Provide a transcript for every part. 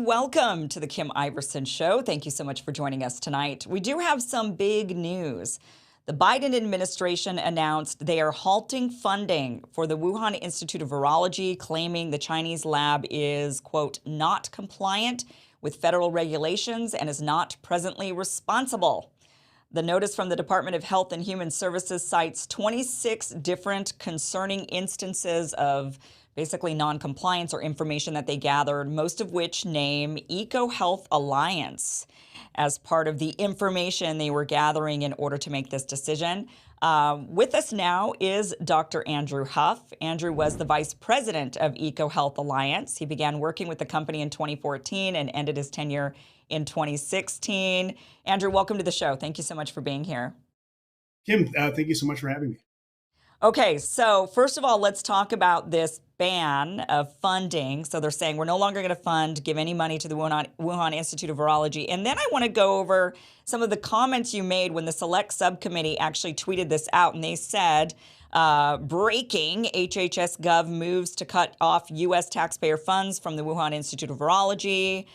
welcome to the Kim Iverson Show. Thank you so much for joining us tonight. We do have some big news. The Biden administration announced they are halting funding for the Wuhan Institute of Virology, claiming the Chinese lab is, quote, not compliant with federal regulations and is not presently responsible. The notice from the Department of Health and Human Services cites 26 different concerning instances of basically non-compliance or information that they gathered, most of which name EcoHealth Alliance as part of the information they were gathering in order to make this decision. With us now is Dr. Andrew Huff. Andrew was the vice president of EcoHealth Alliance. He began working with the company in 2014 and ended his tenure in 2016. Andrew, welcome to the show. Thank you so much for being here. Kim, thank you so much for having me. Okay, so first of all, let's talk about this ban of funding. So they're saying we're no longer going to give any money to the Wuhan Institute of Virology. And then I want to go over some of the comments you made when the select subcommittee actually tweeted this out. And they said, breaking, HHS Gov moves to cut off U.S. taxpayer funds from the Wuhan Institute of Virology.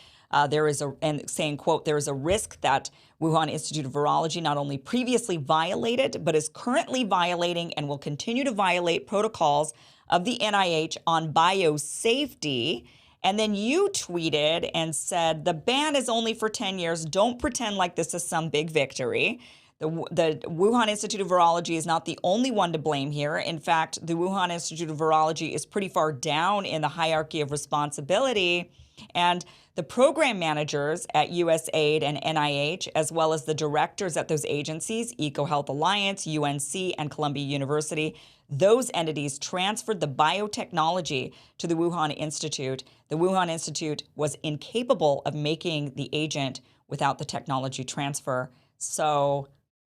Saying, quote, there is a risk that Wuhan Institute of Virology not only previously violated, but is currently violating and will continue to violate protocols of the NIH on biosafety. And then you tweeted and said, the ban is only for 10 years. Don't pretend like this is some big victory. The Wuhan Institute of Virology is not the only one to blame here. In fact, the Wuhan Institute of Virology is pretty far down in the hierarchy of responsibility. And the program managers at USAID and NIH, as well as the directors at those agencies, EcoHealth Alliance, UNC, and Columbia University, those entities transferred the biotechnology to the Wuhan Institute. The Wuhan Institute was incapable of making the agent without the technology transfer. So,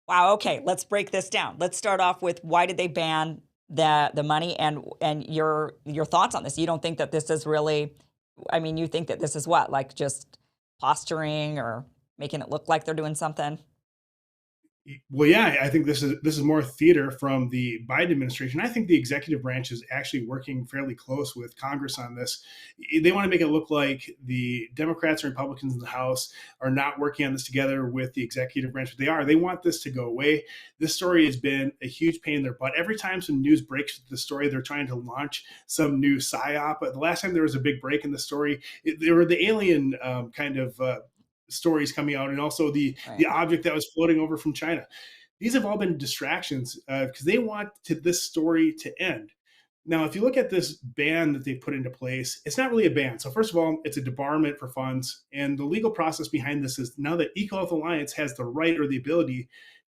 wow, okay, let's break this down. Let's start off with why did they ban the money and your thoughts on this. You don't think that this is really... you think that this is what, like just posturing or making it look like they're doing something? Well, yeah, I think this is more theater from the Biden administration. I think the executive branch is actually working fairly close with Congress on this. They want to make it look like the Democrats and Republicans in the House are not working on this together with the executive branch, but they are. They want this to go away. This story has been a huge pain in their butt. Every time some news breaks with the story, they're trying to launch some new psyop. But the last time there was a big break in the story, there were the alien stories coming out, and also the object that was floating over from China. These have all been distractions because they want this story to end. Now, if you look at this ban that they've put into place, it's not really a ban. So first of all, it's a debarment for funds. And the legal process behind this is now that EcoHealth Alliance has the right or the ability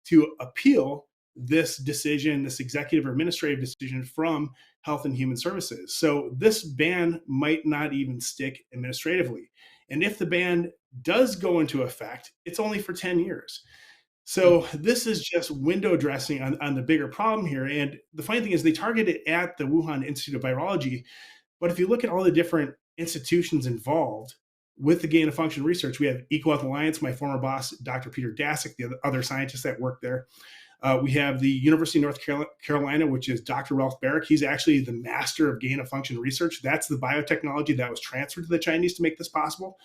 to appeal this decision, this executive or administrative decision from Health and Human Services. So this ban might not even stick administratively. And if the ban does go into effect, it's only for 10 years. So this is just window dressing on the bigger problem here. And the funny thing is they target it at the Wuhan Institute of Virology. But if you look at all the different institutions involved with the gain of function research, we have EcoHealth Alliance, my former boss, Dr. Peter Daszak, the other scientists that work there. We have the University of North Carolina, which is Dr. Ralph Barrick. He's actually the master of gain of function research. That's the biotechnology that was transferred to the Chinese to make this possible.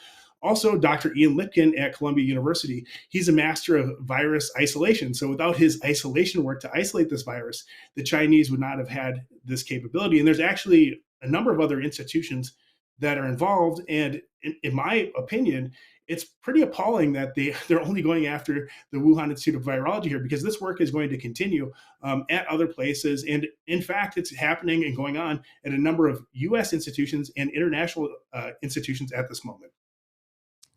Also, Dr. Ian Lipkin at Columbia University, he's a master of virus isolation. So without his isolation work to isolate this virus, the Chinese would not have had this capability. And there's actually a number of other institutions that are involved. And in my opinion, it's pretty appalling that they're only going after the Wuhan Institute of Virology here, because this work is going to continue at other places. And in fact, it's happening and going on at a number of U.S. institutions and international institutions at this moment.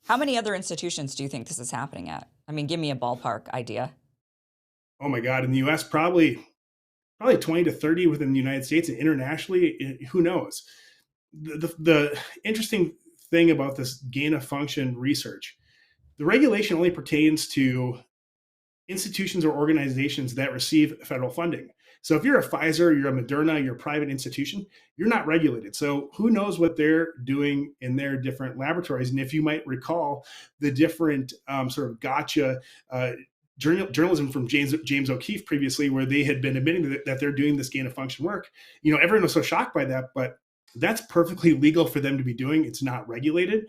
How many other institutions do you think this is happening at? Give me a ballpark idea. Oh my God, in the U.S., probably 20 to 30 within the United States, and internationally, who knows? The interesting thing about this gain of function research, the regulation only pertains to institutions or organizations that receive federal funding. So if you're a Pfizer, you're a Moderna, you're a private institution, you're not regulated. So who knows what they're doing in their different laboratories? And if you might recall the different sort of gotcha journalism from James O'Keefe previously, where they had been admitting that they're doing this gain of function work, everyone was so shocked by that, but that's perfectly legal for them to be doing. It's not regulated.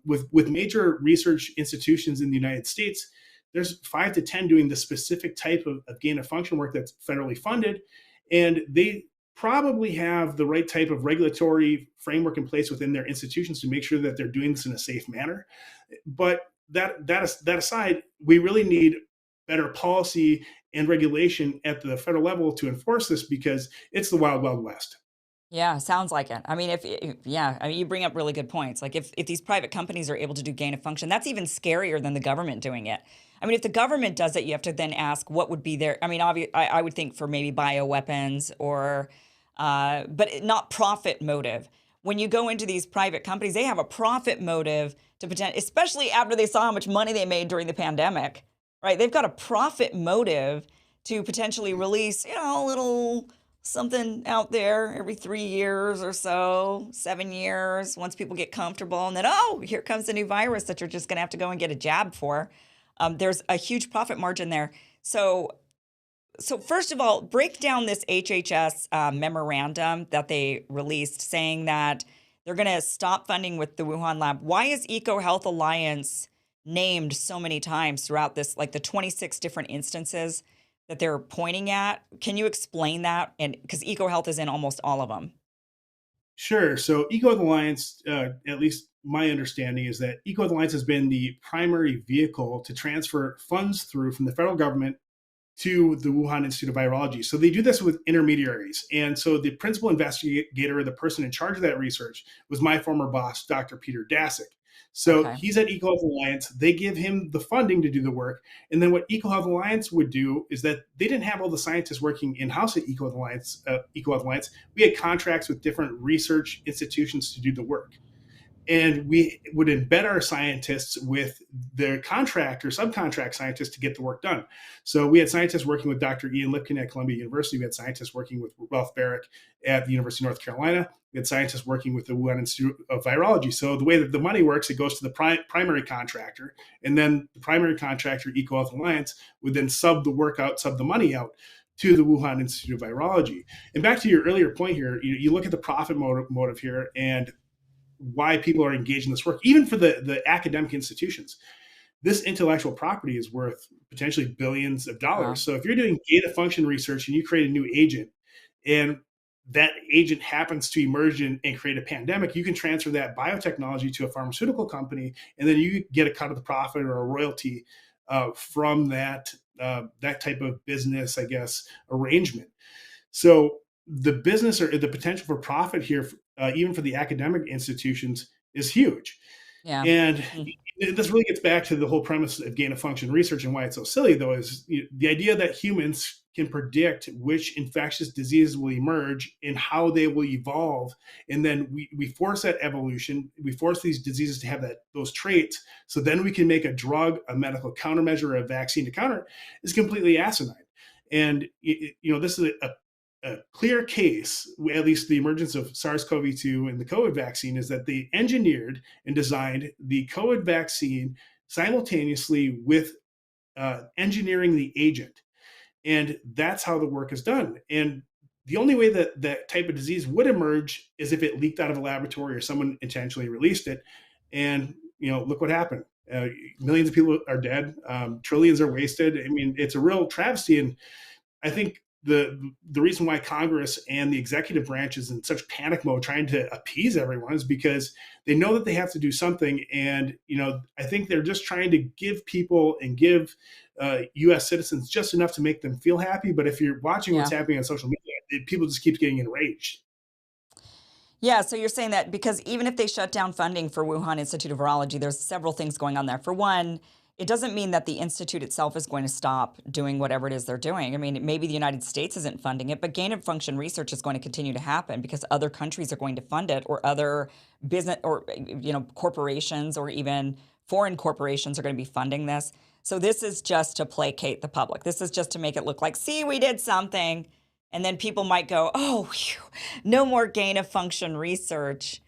With major research institutions in the United States, there's 5 to 10 doing the specific type of gain of function work that's federally funded, and they probably have the right type of regulatory framework in place within their institutions to make sure that they're doing this in a safe manner. But that aside, we really need better policy and regulation at the federal level to enforce this because it's the wild, wild west. Yeah, sounds like it. I mean, yeah, I mean, you bring up really good points. Like if these private companies are able to do gain of function, that's even scarier than the government doing it. I mean, if the government does it, you have to then ask what would be their. I mean, I would think for maybe bioweapons or, but not profit motive. When you go into these private companies, they have a profit motive to pretend, especially after they saw how much money they made during the pandemic, right? They've got a profit motive to potentially release, a little something out there every 3 years or so, 7 years, once people get comfortable. And then, oh, here comes a new virus that you're just going to have to go and get a jab for. There's a huge profit margin there. So first of all, break down this HHS memorandum that they released saying that they're going to stop funding with the Wuhan lab. Why is EcoHealth Alliance named so many times throughout this, like the 26 different instances that they're pointing at? Can you explain that? And because EcoHealth is in almost all of them. Sure. So Eco Alliance, at least my understanding is that Eco Alliance has been the primary vehicle to transfer funds through from the federal government to the Wuhan Institute of Virology. So they do this with intermediaries. And so the principal investigator, the person in charge of that research, was my former boss, Dr. Peter Daszak. So Okay. he's at EcoHealth Alliance. They give him the funding to do the work. And then what EcoHealth Alliance would do is that they didn't have all the scientists working in-house at EcoHealth Alliance. EcoHealth Alliance. We had contracts with different research institutions to do the work, and we would embed our scientists with the contract or subcontract scientists to get the work done. So we had scientists working with Dr. Ian Lipkin at Columbia University. We had scientists working with Ralph Barrick at the University of North Carolina. We had scientists working with the Wuhan Institute of Virology. So the way that the money works, it goes to the primary contractor, and then the primary contractor, EcoHealth Alliance, would then sub the work out, sub the money out to the Wuhan Institute of Virology. And back to your earlier point here, you look at the profit motive here, and why people are engaged in this work, even for the academic institutions. This intellectual property is worth potentially billions of dollars. Wow. So if you're doing gain of function research and you create a new agent, and that agent happens to emerge and create a pandemic, you can transfer that biotechnology to a pharmaceutical company, and then you get a cut of the profit or a royalty from that type of business, I guess, arrangement. So the business or the potential for profit here, even for the academic institutions, is huge. Yeah. And Mm. this really gets back to the whole premise of gain of function research and why it's so silly, though, is the idea that humans can predict which infectious diseases will emerge and how they will evolve. And then we force that evolution. We force these diseases to have those traits. So then we can make a drug, a medical countermeasure, or a vaccine to counter it, is completely asinine. And this is a clear case, at least the emergence of SARS-CoV-2 and the COVID vaccine, is that they engineered and designed the COVID vaccine simultaneously with engineering the agent. And that's how the work is done. And the only way that that type of disease would emerge is if it leaked out of a laboratory or someone intentionally released it. And, look what happened. Millions of people are dead. Trillions are wasted. I mean, it's a real travesty. And I think the reason why Congress and the executive branch is in such panic mode trying to appease everyone is because they know that they have to do something. And, I think they're just trying to give people and give U.S. citizens just enough to make them feel happy. But if you're watching what's Yeah. happening on social media, people just keep getting enraged. Yeah, so you're saying that because even if they shut down funding for Wuhan Institute of Virology, there's several things going on there. For one, it doesn't mean that the institute itself is going to stop doing whatever it is they're doing. I mean, maybe the United States isn't funding it, but gain of function research is going to continue to happen because other countries are going to fund it, or other business or corporations or even foreign corporations are going to be funding this. So this is just to placate the public. This is just to make it look like, see, we did something. And then people might go, oh, phew, no more gain of function research.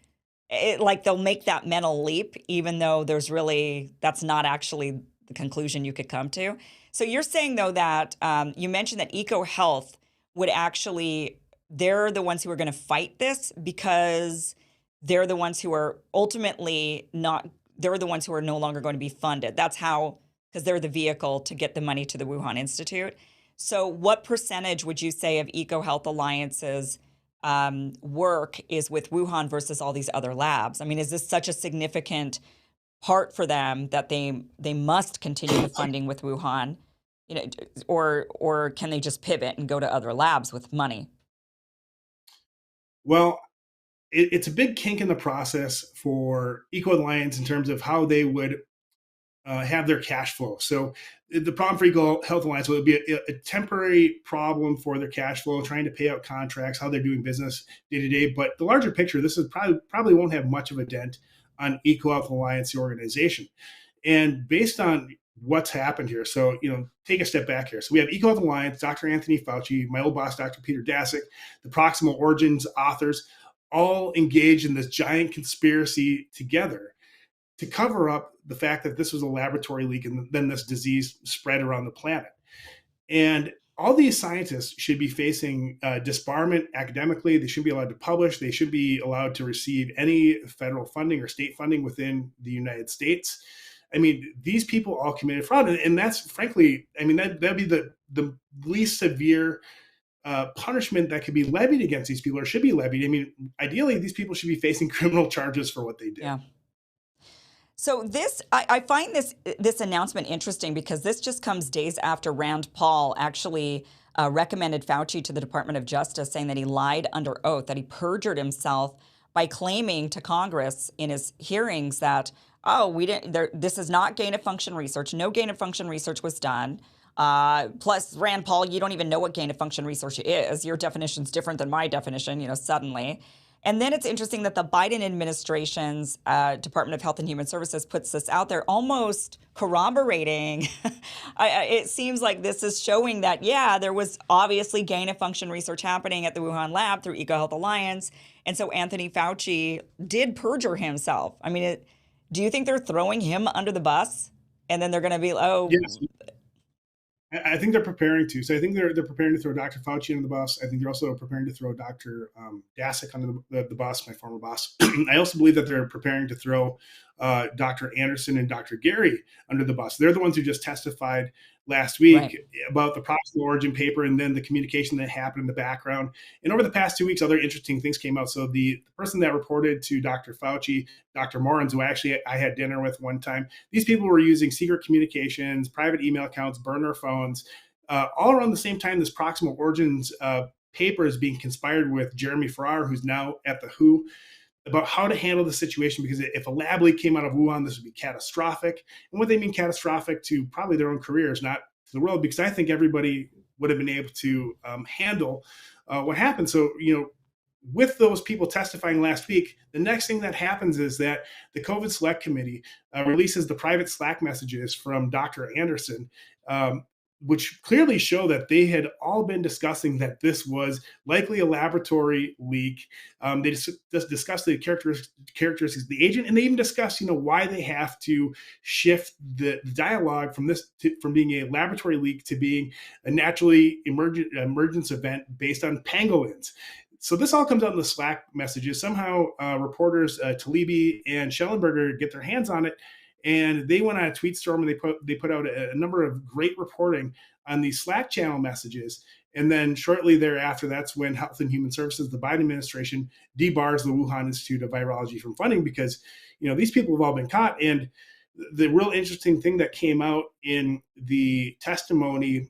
Like they'll make that mental leap, even though that's not actually the conclusion you could come to. So you're saying, though, that you mentioned that EcoHealth would actually, they're the ones who are going to fight this because they're the ones who are ultimately not, they're the ones who are no longer going to be funded. That's how, because they're the vehicle to get the money to the Wuhan Institute. So, what percentage would you say of EcoHealth Alliance's work is with Wuhan versus all these other labs? I mean, is this such a significant part for them that they must continue the funding with Wuhan, you know, or can they just pivot and go to other labs with money? Well, it's a big kink in the process for Eco Alliance in terms of how they would have their cash flow. So the problem for Eco Health Alliance would be a temporary problem for their cash flow, trying to pay out contracts, how they're doing business day to day. But the larger picture, this is probably won't have much of a dent on Eco Health Alliance, the organization. And based on what's happened here, so take a step back here. So we have Eco Health Alliance, Dr. Anthony Fauci, my old boss, Dr. Peter Daszak, the Proximal Origins authors, all engaged in this giant conspiracy together to cover up the fact that this was a laboratory leak and then this disease spread around the planet. And all these scientists should be facing disbarment academically. They shouldn't be allowed to publish. They should be allowed to receive any federal funding or state funding within the United States. I mean, these people all committed fraud. And that's frankly, I mean, that'd be the least severe punishment that could be levied against these people or should be levied. I mean, ideally, these people should be facing criminal charges for what they did. Yeah. So I find this announcement interesting because this just comes days after Rand Paul actually recommended Fauci to the Department of Justice, saying that he lied under oath, that he perjured himself by claiming to Congress in his hearings that, oh, we didn't. This is not gain of function research. No gain of function research was done. Plus, Rand Paul, you don't even know what gain of function research is. Your definition's different than my definition. Suddenly. And then it's interesting that the Biden administration's Department of Health and Human Services puts this out there, almost corroborating. It seems like this is showing that, yeah, there was obviously gain of function research happening at the Wuhan lab through EcoHealth Alliance. And so Anthony Fauci did perjure himself. I mean, do you think they're throwing him under the bus? And then they're going to be, oh, yes. I think they're preparing to. So I think they're preparing to throw Dr. Fauci under the bus. I think they're also preparing to throw Dr. Daszak under the bus, my former boss. I also believe that they're preparing to throw Dr. Anderson and Dr. Gary under the bus. They're the ones who just testified last week right. about the proximal origin paper and then the communication that happened in the background. And over the past 2 weeks, other interesting things came out. So the person that reported to Dr. Fauci, Dr. Morans, who actually I had dinner with one time, these people were using secret communications, private email accounts, burner phones, all around the same time this proximal origins paper is being conspired with Jeremy Farrar, who's now at the WHO, about how to handle the situation, because if a lab leak came out of Wuhan, this would be catastrophic. And what they mean catastrophic to probably their own careers, not to the world, because I think everybody would have been able to handle what happened. So, with those people testifying last week, the next thing that happens is that the COVID Select Committee releases the private Slack messages from Dr. Anderson, which clearly show that they had all been discussing that this was likely a laboratory leak. They just discussed the characteristics of the agent, and they even discussed, why they have to shift the dialogue from being a laboratory leak to being a naturally emergence event based on pangolins. So this all comes out in the Slack messages. Somehow, reporters Talibi and Schellenberger get their hands on it, and they went on a tweet storm and they put out a number of great reporting on these Slack channel messages. And then shortly thereafter, that's when Health and Human Services, the Biden administration, debars the Wuhan Institute of Virology from funding because, these people have all been caught. And the real interesting thing that came out in the testimony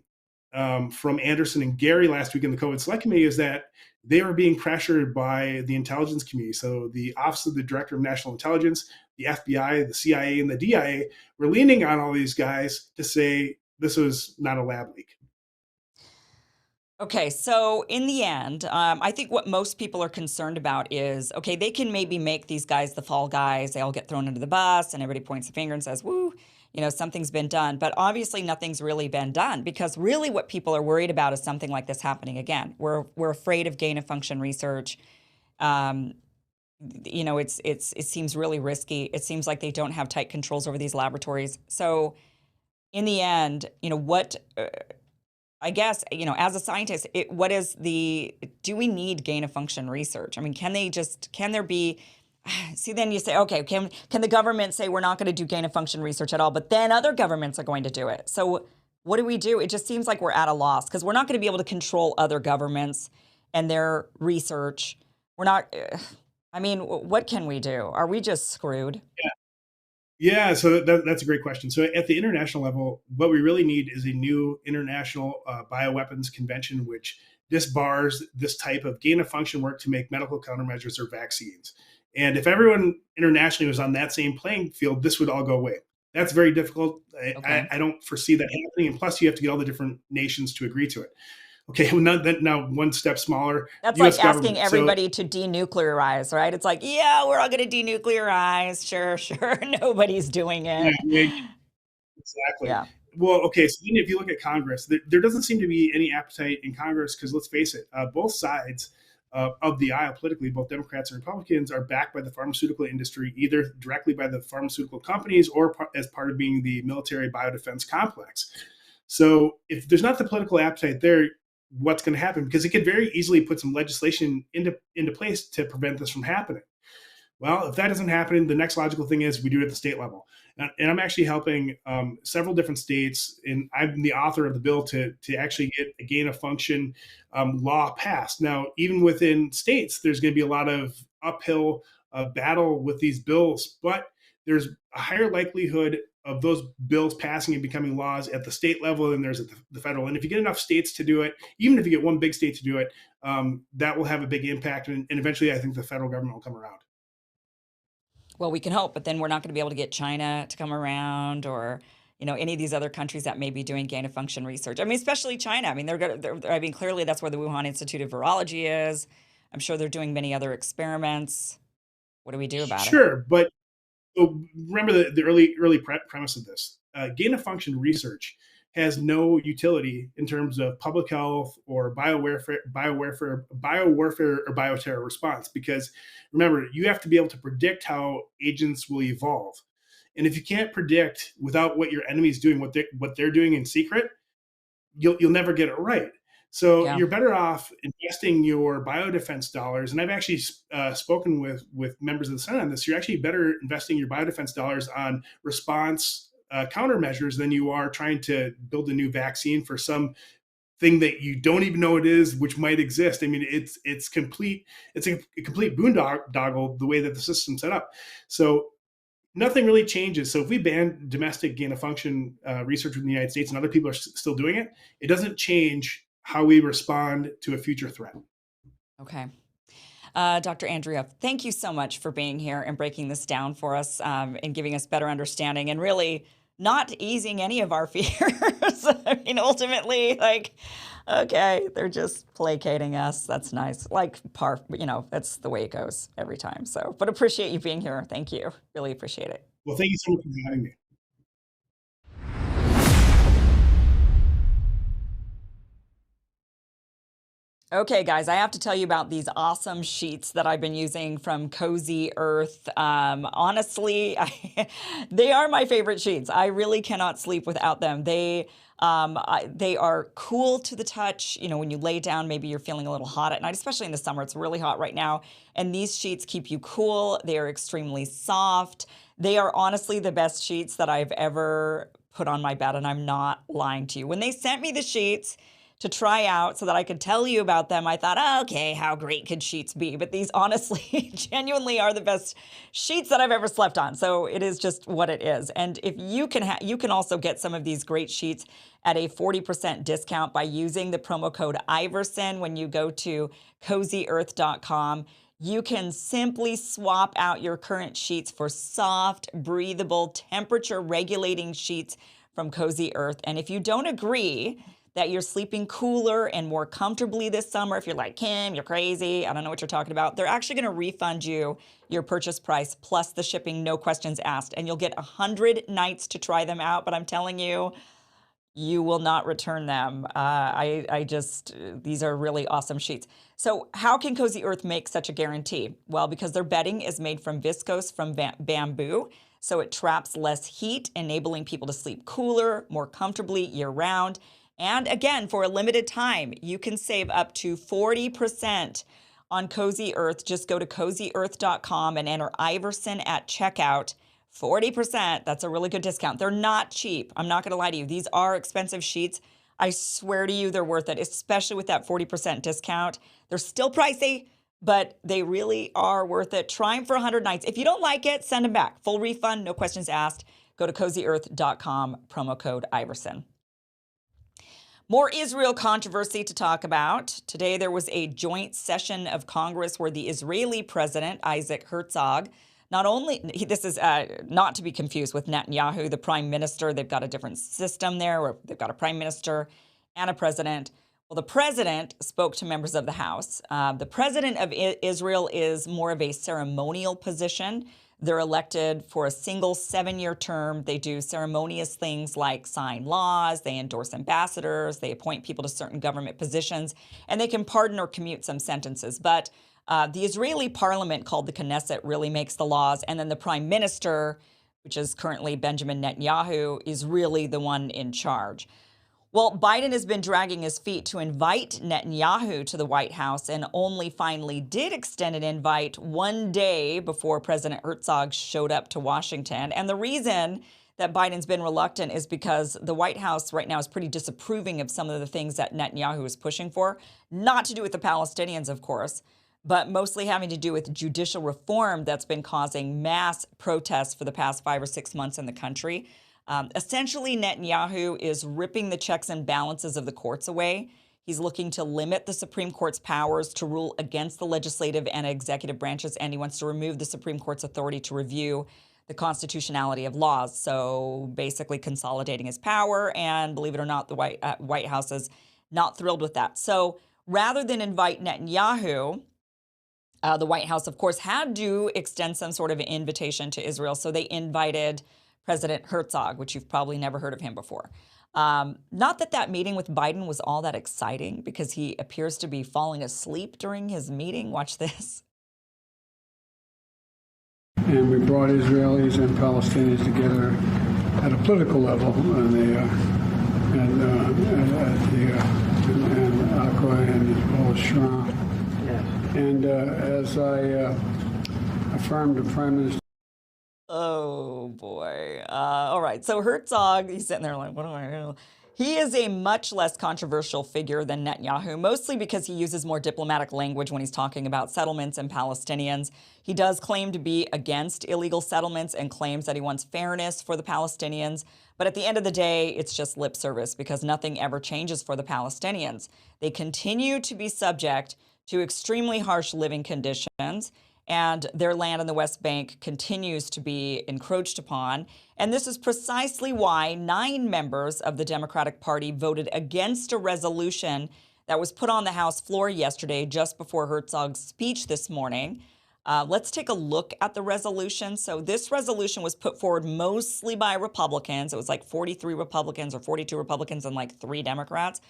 from Anderson and Gary last week in the COVID Select Committee is that they were being pressured by the intelligence community. So the Office of the Director of National Intelligence, the FBI, the CIA, and the DIA were leaning on all these guys to say this was not a lab leak. Okay, so in the end, I think what most people are concerned about is, okay, they can maybe make these guys the fall guys. They all get thrown under the bus and everybody points the finger and says, woo, something's been done. But obviously nothing's really been done because really what people are worried about is something like this happening again. We're afraid of gain of function research. It seems really risky. It seems like they don't have tight controls over these laboratories. So in the end, I guess, as a scientist, do we need gain of function research? I mean, can there be See, then you say, okay, can the government say we're not going to do gain of function research at all, but then other governments are going to do it? So what do we do? It just seems like we're at a loss because we're not going to be able to control other governments and their research. We're not. I mean, what can we do? Are we just screwed? Yeah, so that's a great question. So at the international level, what we really need is a new international bioweapons convention, which disbars this type of gain of function work to make medical countermeasures or vaccines. And if everyone internationally was on that same playing field, this would all go away. That's very difficult. Okay. I don't foresee that happening. And plus, you have to get all the different nations to agree to it. Okay, well, now one step smaller, That's U.S. like asking government. So everybody to denuclearize, right? It's like, yeah, we're all going to denuclearize. Sure, sure. Nobody's doing yeah, it. yeah, exactly. Yeah. Well, okay. So then if you look at Congress, there doesn't seem to be any appetite in Congress because let's face it, both sides of the aisle politically, both Democrats and Republicans, are backed by the pharmaceutical industry, either directly by the pharmaceutical companies or as part of being the military biodefense complex. So if there's not the political appetite there, what's going to happen? Because it could very easily put some legislation into place to prevent this from happening. Well, if that doesn't happen, the next logical thing is we do it at the state level. And I'm actually helping several different states, and I'm the author of the bill to actually get a gain of function law passed. Now, even within states, there's going to be a lot of uphill battle with these bills, but there's a higher likelihood of those bills passing and becoming laws at the state level than there's at the federal. And if you get enough states to do it, even if you get one big state to do it, that will have a big impact. And eventually, I think the federal government will come around. Well, we can hope, but then we're not going to be able to get China to come around or, any of these other countries that may be doing gain of function research. I mean, especially China. I mean, I mean, clearly that's where the Wuhan Institute of Virology is. I'm sure they're doing many other experiments. What do we do about it? Sure, but remember the early premise of this. Gain of function research has no utility in terms of public health or biowarfare or bioterror response. Because remember, you have to be able to predict how agents will evolve, and if you can't predict without what your enemy is doing, what they're doing in secret, you'll never get it right. So Yeah. you're better off investing your biodefense dollars. And I've actually spoken with members of the Senate on this. You're actually better investing your biodefense dollars on response countermeasures than you are trying to build a new vaccine for some thing that you don't even know it is, which might exist. I mean, it's complete. It's a complete boondoggle the way that the system's set up. So nothing really changes. So if we ban domestic gain of function research in the United States and other people are still doing it, it doesn't change how we respond to a future threat. Okay. Dr. Andrea, thank you so much for being here and breaking this down for us and giving us better understanding and really not easing any of our fears. I mean, ultimately, like, okay, they're just placating us. That's nice. Like, that's the way it goes every time. So, but appreciate you being here. Thank you. Really appreciate it. Well, thank you so much for having me. Okay, guys, I have to tell you about these awesome sheets that I've been using from Cozy Earth. Honestly, they are my favorite sheets. I really cannot sleep without them. They are cool to the touch. When you lay down, maybe you're feeling a little hot at night, especially in the summer. It's really hot right now. And these sheets keep you cool. They are extremely soft. They are honestly the best sheets that I've ever put on my bed, and I'm not lying to you. When they sent me the sheets to try out so that I could tell you about them, I thought, oh, okay, how great could sheets be? But these honestly, genuinely are the best sheets that I've ever slept on. So it is just what it is. And if you can also get some of these great sheets at a 40% discount by using the promo code Iverson when you go to CozyEarth.com. You can simply swap out your current sheets for soft, breathable, temperature-regulating sheets from Cozy Earth. And if you don't agree that you're sleeping cooler and more comfortably this summer, if you're like, Kim, you're crazy, I don't know what you're talking about, they're actually going to refund you your purchase price plus the shipping, no questions asked. And you'll get 100 nights to try them out. But I'm telling you, you will not return them. These are really awesome sheets. So how can Cozy Earth make such a guarantee? Well, because their bedding is made from viscose from bamboo, so it traps less heat, enabling people to sleep cooler, more comfortably year-round. And again, for a limited time, you can save up to 40% on Cozy Earth. Just go to cozyearth.com and enter Iverson at checkout. 40%. That's a really good discount. They're not cheap. I'm not going to lie to you. These are expensive sheets. I swear to you, they're worth it, especially with that 40% discount. They're still pricey, but they really are worth it. Try them for 100 nights. If you don't like it, send them back. Full refund, no questions asked. Go to cozyearth.com, promo code Iverson. More Israel controversy to talk about. Today, there was a joint session of Congress where the Israeli president, Isaac Herzog, this is not to be confused with Netanyahu, the prime minister. They've got a different system there where they've got a prime minister and a president. Well, the president spoke to members of the House. The president of Israel is more of a ceremonial position. They're elected for a single 7-year term. They do ceremonious things like sign laws, they endorse ambassadors, they appoint people to certain government positions, and they can pardon or commute some sentences. But the Israeli parliament, called the Knesset, really makes the laws. And then the prime minister, which is currently Benjamin Netanyahu, is really the one in charge. Well, Biden has been dragging his feet to invite Netanyahu to the White House and only finally did extend an invite one day before President Herzog showed up to Washington. And the reason that Biden's been reluctant is because the White House right now is pretty disapproving of some of the things that Netanyahu is pushing for. Not to do with the Palestinians, of course, but mostly having to do with judicial reform that's been causing mass protests for the past 5 or 6 months in the country. Essentially, Netanyahu is ripping the checks and balances of the courts away. He's looking to limit the Supreme Court's powers to rule against the legislative and executive branches, and he wants to remove the Supreme Court's authority to review the constitutionality of laws. So basically consolidating his power, and believe it or not, the White House is not thrilled with that. So rather than invite Netanyahu, the White House, of course, had to extend some sort of invitation to Israel. So they invited President Herzog, which you've probably never heard of him before. Not that meeting with Biden was all that exciting, because he appears to be falling asleep during his meeting. Watch this. And we brought Israelis and Palestinians together at a political level, and Akwa and Paul Schramm. And as I affirmed to Prime Minister. Oh, boy. All right. So Herzog, he's sitting there like, what do I do? He is a much less controversial figure than Netanyahu, mostly because he uses more diplomatic language when he's talking about settlements and Palestinians. He does claim to be against illegal settlements and claims that he wants fairness for the Palestinians. But at the end of the day, it's just lip service, because nothing ever changes for the Palestinians. They continue to be subject to extremely harsh living conditions, and their land in the West Bank continues to be encroached upon. And this is precisely why 9 members of the Democratic Party voted against a resolution that was put on the House floor yesterday, just before Herzog's speech this morning. Let's take a look at the resolution. So this resolution was put forward mostly by Republicans. It was like 43 Republicans or 42 Republicans and like 3 Democrats.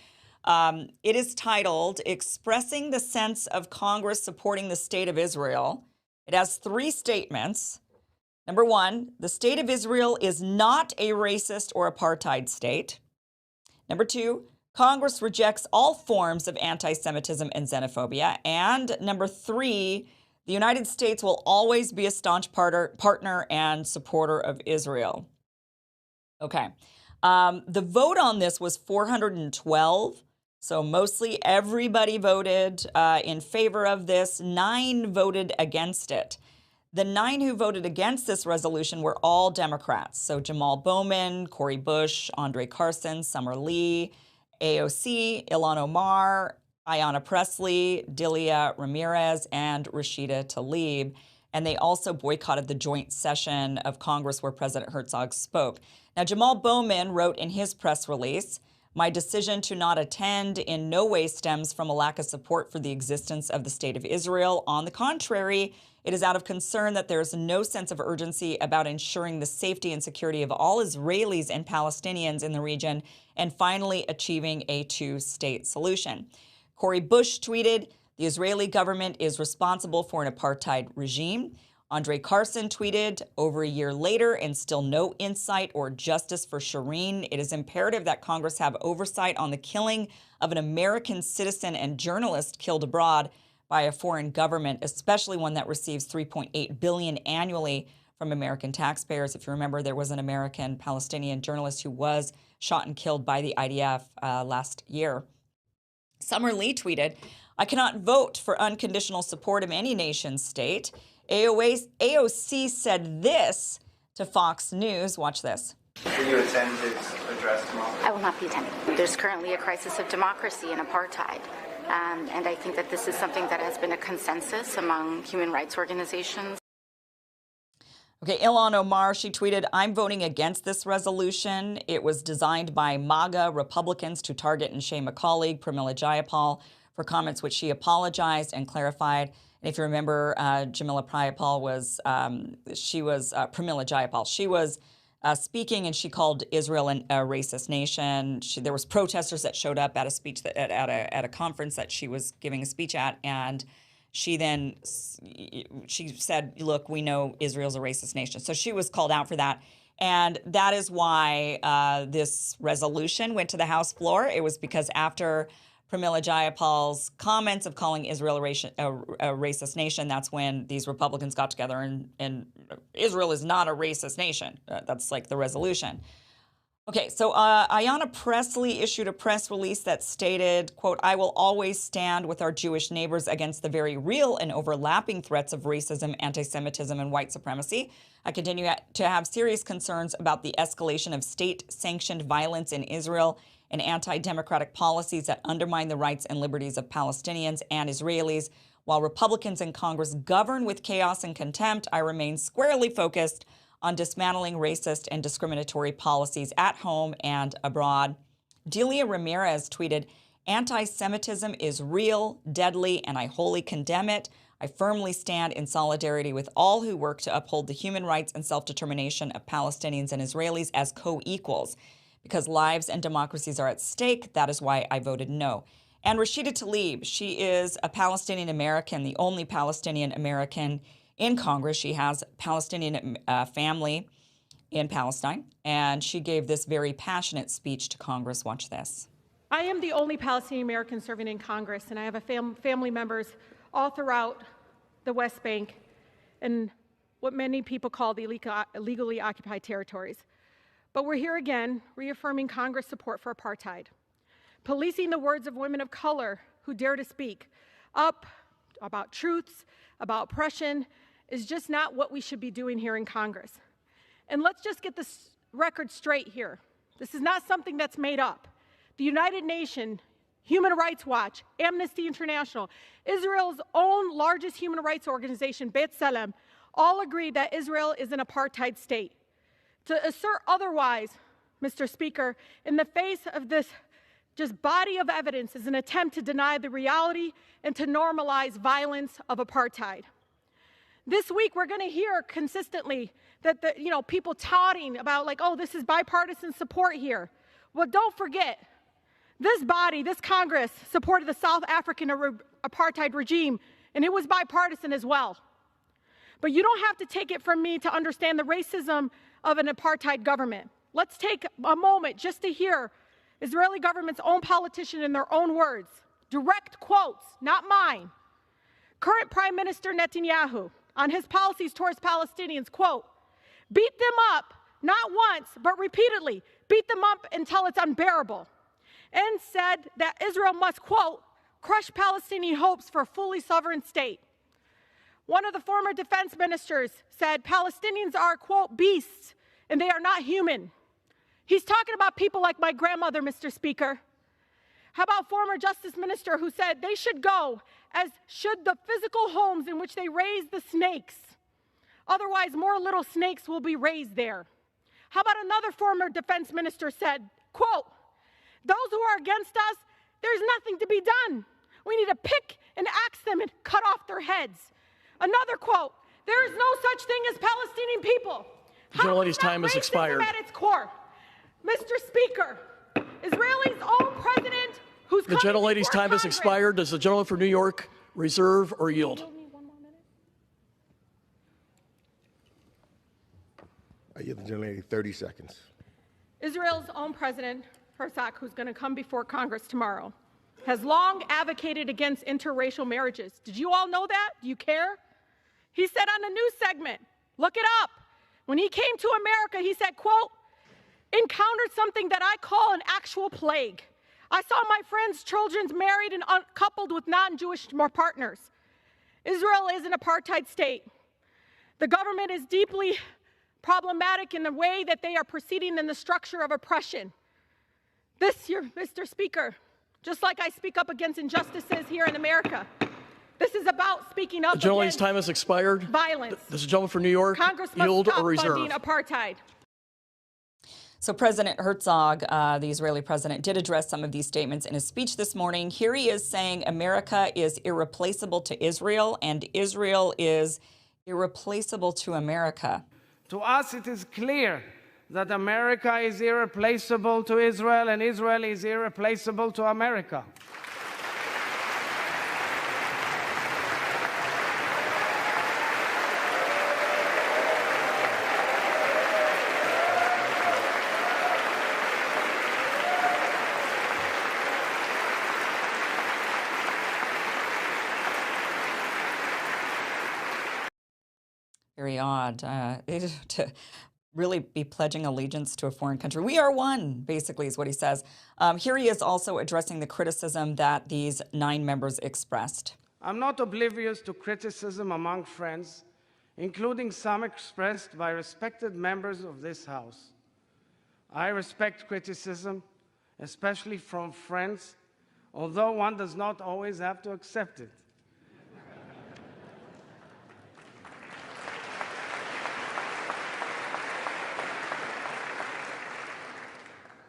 It is titled, Expressing the Sense of Congress Supporting the State of Israel. It has 3 statements. Number 1, the State of Israel is not a racist or apartheid state. Number 2, Congress rejects all forms of anti-Semitism and xenophobia. And number 3, the United States will always be a staunch partner and supporter of Israel. Okay. The vote on this was 412. So mostly everybody voted in favor of this. 9 voted against it. The 9 who voted against this resolution were all Democrats. So Jamal Bowman, Cori Bush, Andre Carson, Summer Lee, AOC, Ilhan Omar, Ayanna Pressley, Delia Ramirez, and Rashida Tlaib. And they also boycotted the joint session of Congress where President Herzog spoke. Now, Jamal Bowman wrote in his press release, "My decision to not attend in no way stems from a lack of support for the existence of the State of Israel. On the contrary, it is out of concern that there is no sense of urgency about ensuring the safety and security of all Israelis and Palestinians in the region and finally achieving a 2-state solution." Cori Bush tweeted, "The Israeli government is responsible for an apartheid regime." Andre Carson tweeted, "Over a year later and still no insight or justice for Shireen. It is imperative that Congress have oversight on the killing of an American citizen and journalist killed abroad by a foreign government, especially one that receives $3.8 billion annually from American taxpayers. If you remember, there was an American Palestinian journalist who was shot and killed by the IDF last year. Summer Lee tweeted, "I cannot vote for unconditional support of any nation state." AOC said this to Fox News. Watch this. Will you attend his address tomorrow? I will not be attending. There's currently a crisis of democracy and apartheid. And I think that this is something that has been a consensus among human rights organizations. Okay, Ilhan Omar, she tweeted, "I'm voting against this resolution. It was designed by MAGA Republicans to target and shame a colleague, Pramila Jayapal, for comments which she apologized and clarified." And if you remember, Pramila Jayapal was speaking, and she called Israel a racist nation. There was protesters that showed up at a speech at a conference that she was giving a speech at, and she said, "Look, we know Israel's a racist nation." So she was called out for that, and that is why this resolution went to the House floor. It was because after Pramila Jayapal's comments of calling Israel a racist nation, that's when these Republicans got together and Israel is not a racist nation. That's like the resolution. Okay, so Ayanna Pressley issued a press release that stated, quote, "I will always stand with our Jewish neighbors against the very real and overlapping threats of racism, anti-Semitism, and white supremacy. I continue to have serious concerns about the escalation of state-sanctioned violence in Israel and anti-democratic policies that undermine the rights and liberties of Palestinians and Israelis. While Republicans in Congress govern with chaos and contempt, I remain squarely focused on dismantling racist and discriminatory policies at home and abroad." Delia Ramirez tweeted, "Anti-Semitism is real, deadly, and I wholly condemn it. I firmly stand in solidarity with all who work to uphold the human rights and self-determination of Palestinians and Israelis as co-equals. Because lives and democracies are at stake, that is why I voted no." And Rashida Tlaib, she is a Palestinian American, the only Palestinian American in Congress. She has Palestinian family in Palestine, and she gave this very passionate speech to Congress. Watch this. "I am the only Palestinian American serving in Congress, and I have family members all throughout the West Bank and what many people call the illegally occupied territories. But we're here again, reaffirming Congress' support for apartheid, policing the words of women of color who dare to speak up about truths, about oppression, is just not what we should be doing here in Congress. And let's just get this record straight here. This is not something that's made up. The United Nations, Human Rights Watch, Amnesty International, Israel's own largest human rights organization, Beit Salem, all agree that Israel is an apartheid state. To assert otherwise, Mr. Speaker, in the face of this just body of evidence is an attempt to deny the reality and to normalize violence of apartheid. This week, we're going to hear consistently that people touting about like, oh, this is bipartisan support here. Well, don't forget, this body, this Congress, supported the South African apartheid regime, and it was bipartisan as well. But you don't have to take it from me to understand the racism of an apartheid government. Let's take a moment just to hear Israeli government's own politician in their own words. Direct quotes, not mine. Current Prime Minister Netanyahu, on his policies towards Palestinians, quote, "Beat them up, not once, but repeatedly. Beat them up until it's unbearable." And said that Israel must, quote, "crush Palestinian hopes for a fully sovereign state." One of the former defense ministers said Palestinians are, quote, "beasts, and they are not human." He's talking about people like my grandmother, Mr. Speaker. How about former Justice Minister who said they should go, as should the physical homes in which they raise the snakes. Otherwise, more little snakes will be raised there. How about another former defense minister said, quote, "Those who are against us, there's nothing to be done. We need to pick and axe them and cut off their heads." Another quote, "There is no such thing as Palestinian people." The gentlelady's time has expired. At its core. Mr. Speaker, Israel's own president, who's The gentlelady's time has expired. Does the gentleman from New York reserve or yield? I give the gentlelady 30 seconds. Israel's own president, Herzog, who's going to come before Congress tomorrow, has long advocated against interracial marriages. Did you all know that? Do you care? He said on a news segment, look it up, when he came to America, he said, quote, encountered something that I call an actual plague. I saw my friends' children married and coupled with non-Jewish partners. Israel is an apartheid state. The government is deeply problematic in the way that they are proceeding in the structure of oppression. This year, Mr. Speaker, just like I speak up against injustices here in America, this is about speaking up The gentleman's against time has expired. violence. This is a gentleman for New York. Congress must Yield stop or reserve? funding apartheid. So President Herzog, the Israeli president, did address some of these statements in his speech this morning. Here he is saying America is irreplaceable to Israel and Israel is irreplaceable to America. To us, it is clear that America is irreplaceable to Israel and Israel is irreplaceable to America. Very odd to really be pledging allegiance to a foreign country. We are one, basically, is what he says. Here he is also addressing the criticism that these 9 members expressed. I'm not oblivious to criticism among friends, including some expressed by respected members of this House. I respect criticism, especially from friends, although one does not always have to accept it.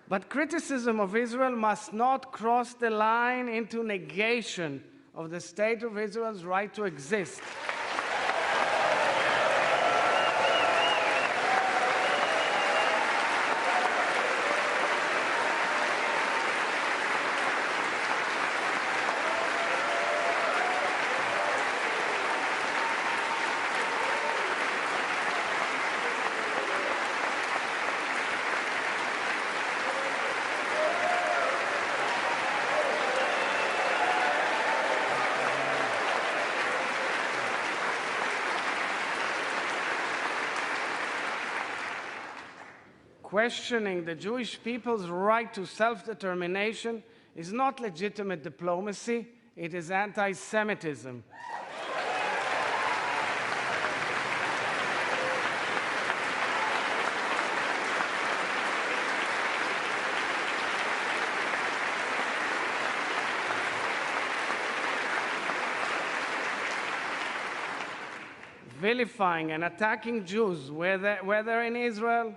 But criticism of Israel must not cross the line into negation of the State of Israel's right to exist. Questioning the Jewish people's right to self-determination is not legitimate diplomacy, it is anti-Semitism. Vilifying and attacking Jews, whether in Israel,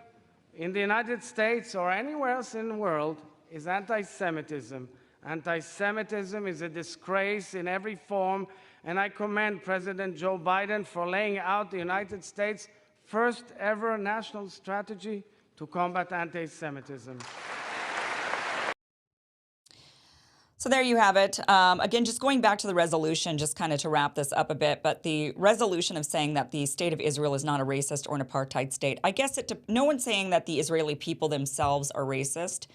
in the United States, or anywhere else in the world, is anti-Semitism. Anti-Semitism is a disgrace in every form, and I commend President Joe Biden for laying out the United States' first ever national strategy to combat anti-Semitism. So there you have it. Again, just going back to the resolution, just kind of to wrap this up a bit, but the resolution of saying that the state of Israel is not a racist or an apartheid state, I guess no one's saying that the Israeli people themselves are racist,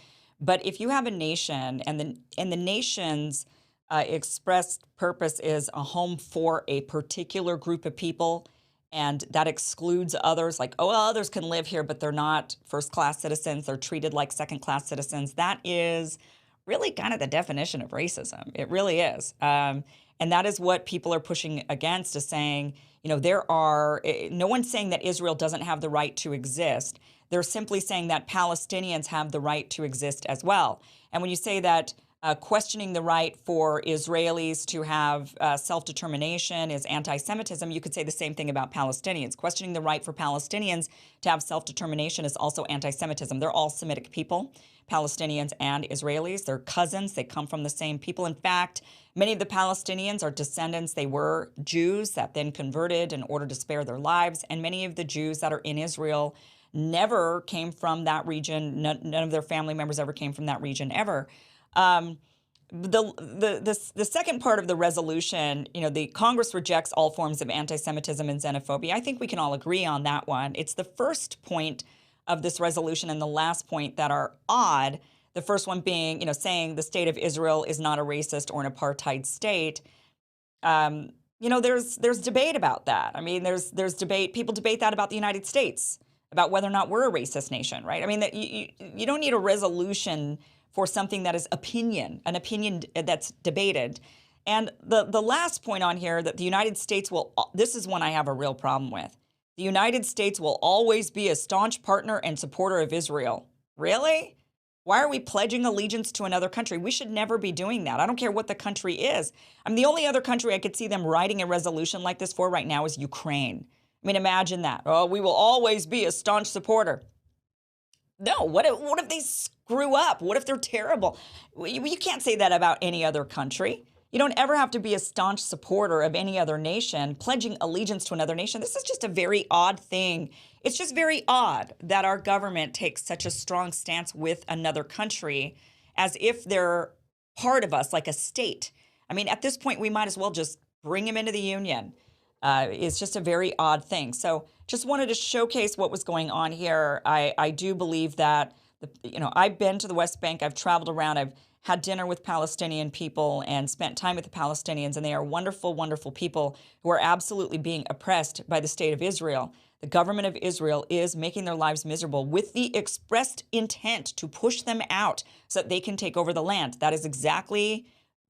but if you have a nation and the nation's expressed purpose is a home for a particular group of people, and that excludes others, like, oh, well, others can live here, but they're not first-class citizens, they're treated like second-class citizens, that is really kind of the definition of racism. It really is. And that is what people are pushing against, is saying, you know, no one's saying that Israel doesn't have the right to exist. They're simply saying that Palestinians have the right to exist as well. And when you say that questioning the right for Israelis to have self-determination is anti-Semitism, you could say the same thing about Palestinians. Questioning the right for Palestinians to have self-determination is also anti-Semitism. They're all Semitic people, Palestinians and Israelis. They're cousins. They come from the same people. In fact, many of the Palestinians are descendants. They were Jews that then converted in order to spare their lives. And many of the Jews that are in Israel never came from that region. None of their family members ever came from that region ever. The second part of the resolution, you know, the Congress rejects all forms of anti-Semitism and xenophobia. I think we can all agree on that one. It's the first point of this resolution and the last point that are odd. The first one being, saying the state of Israel is not a racist or an apartheid state. There's debate about that. I mean, there's debate. People debate that about the United States, about whether or not we're a racist nation, right? I mean, that you don't need a resolution for something that is an opinion that's debated. And the last point on here, that the United States this is one I have a real problem with. The United States will always be a staunch partner and supporter of Israel. Really? Why are we pledging allegiance to another country? We should never be doing that. I don't care what the country is. I mean, the only other country I could see them writing a resolution like this for right now is Ukraine. I mean, imagine that. Oh, we will always be a staunch supporter. No, what if they screw up? What if they're terrible? You can't say that about any other country. You don't ever have to be a staunch supporter of any other nation, pledging allegiance to another nation. This is just a very odd thing. It's just very odd that our government takes such a strong stance with another country as if they're part of us, like a state. I mean, at this point, we might as well just bring them into the union. It's just a very odd thing. So just wanted to showcase what was going on here. I do believe that, I've been to the West Bank. I've traveled around. I've had dinner with Palestinian people and spent time with the Palestinians, and they are wonderful, wonderful people who are absolutely being oppressed by the state of Israel. The government of Israel is making their lives miserable with the expressed intent to push them out so that they can take over the land. That is exactly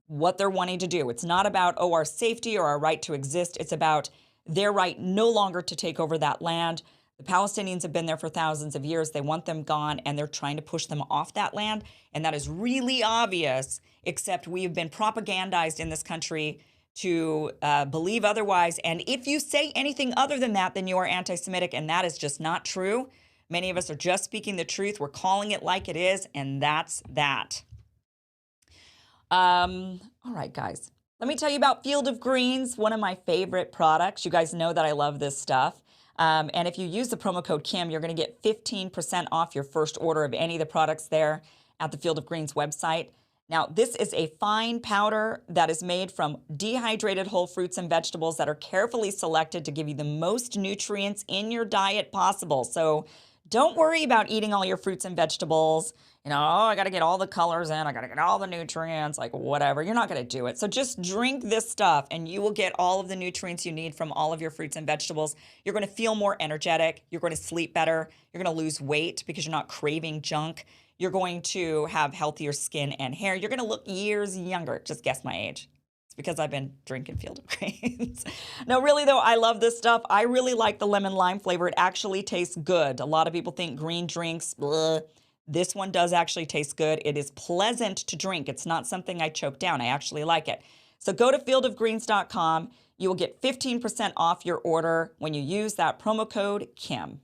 what they're wanting to do. It's not about, our safety or our right to exist. It's about their right no longer to take over that land. The Palestinians have been there for thousands of years. They want them gone, and they're trying to push them off that land. And that is really obvious, except we have been propagandized in this country to believe otherwise. And if you say anything other than that, then you are anti-Semitic, and that is just not true. Many of us are just speaking the truth. We're calling it like it is, and that's that. All right, guys. Let me tell you about Field of Greens, one of my favorite products. You guys know that I love this stuff. And if you use the promo code Kim, you're going to get 15% off your first order of any of the products there at the Field of Greens website. Now, this is a fine powder that is made from dehydrated whole fruits and vegetables that are carefully selected to give you the most nutrients in your diet possible. So don't worry about eating all your fruits and vegetables. I got to get all the colors in. I got to get all the nutrients, like whatever. You're not going to do it. So just drink this stuff and you will get all of the nutrients you need from all of your fruits and vegetables. You're going to feel more energetic. You're going to sleep better. You're going to lose weight because you're not craving junk. You're going to have healthier skin and hair. You're going to look years younger. Just guess my age. It's because I've been drinking Field of Greens. No, really though, I love this stuff. I really like the lemon lime flavor. It actually tastes good. A lot of people think green drinks, bleh. This one does actually taste good. It is pleasant to drink. It's not something I choke down. I actually like it. So go to fieldofgreens.com. You will get 15% off your order when you use that promo code Kim.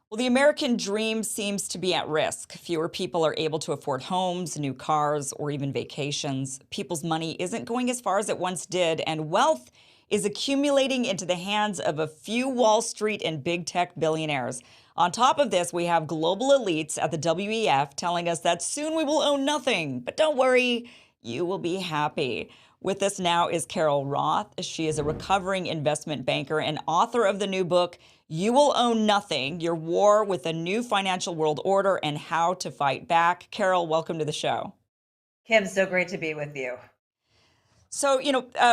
Well, the American dream seems to be at risk. Fewer people are able to afford homes, new cars, or even vacations. People's money isn't going as far as it once did, and wealth is accumulating into the hands of a few Wall Street and big tech billionaires. On top of this, we have global elites at the WEF telling us that soon we will own nothing. But don't worry, you will be happy. With us now is Carol Roth. She is a recovering investment banker and author of the new book, You Will Own Nothing, Your War with a New Financial World Order and How to Fight Back. Carol, welcome to the show. Kim, so great to be with you. So,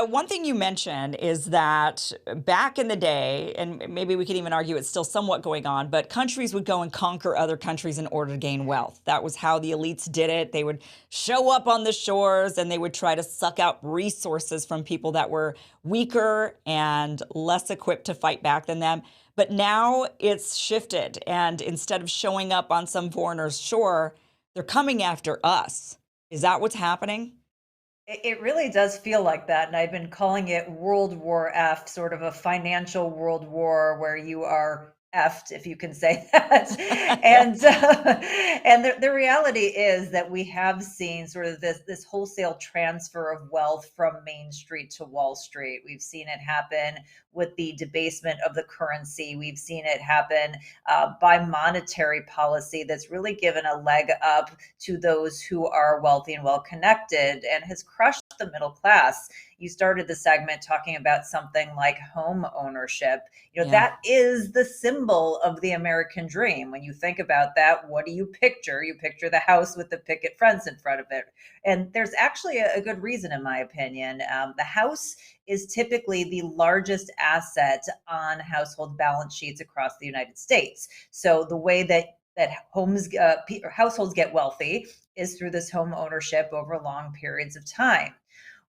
one thing you mentioned is that back in the day, and maybe we could even argue it's still somewhat going on, but countries would go and conquer other countries in order to gain wealth. That was how the elites did it. They would show up on the shores and they would try to suck out resources from people that were weaker and less equipped to fight back than them. But now it's shifted. And instead of showing up on some foreigner's shore, they're coming after us. Is that what's happening? It really does feel like that. And I've been calling it World War F, sort of a financial world war where you are effed, if you can say that. And the reality is that we have seen sort of this wholesale transfer of wealth from Main Street to Wall Street. We've seen it happen with the debasement of the currency. We've seen it happen by monetary policy that's really given a leg up to those who are wealthy and well connected and has crushed the middle class. you started the segment talking about something like home ownership. Yeah. That is the symbol of the American dream. When you think about that, what do you picture? You picture the house with the picket fence in front of it. And there's actually a good reason, in my opinion. The house is typically the largest asset on household balance sheets across the United States. So the way that households get wealthy is through this home ownership over long periods of time.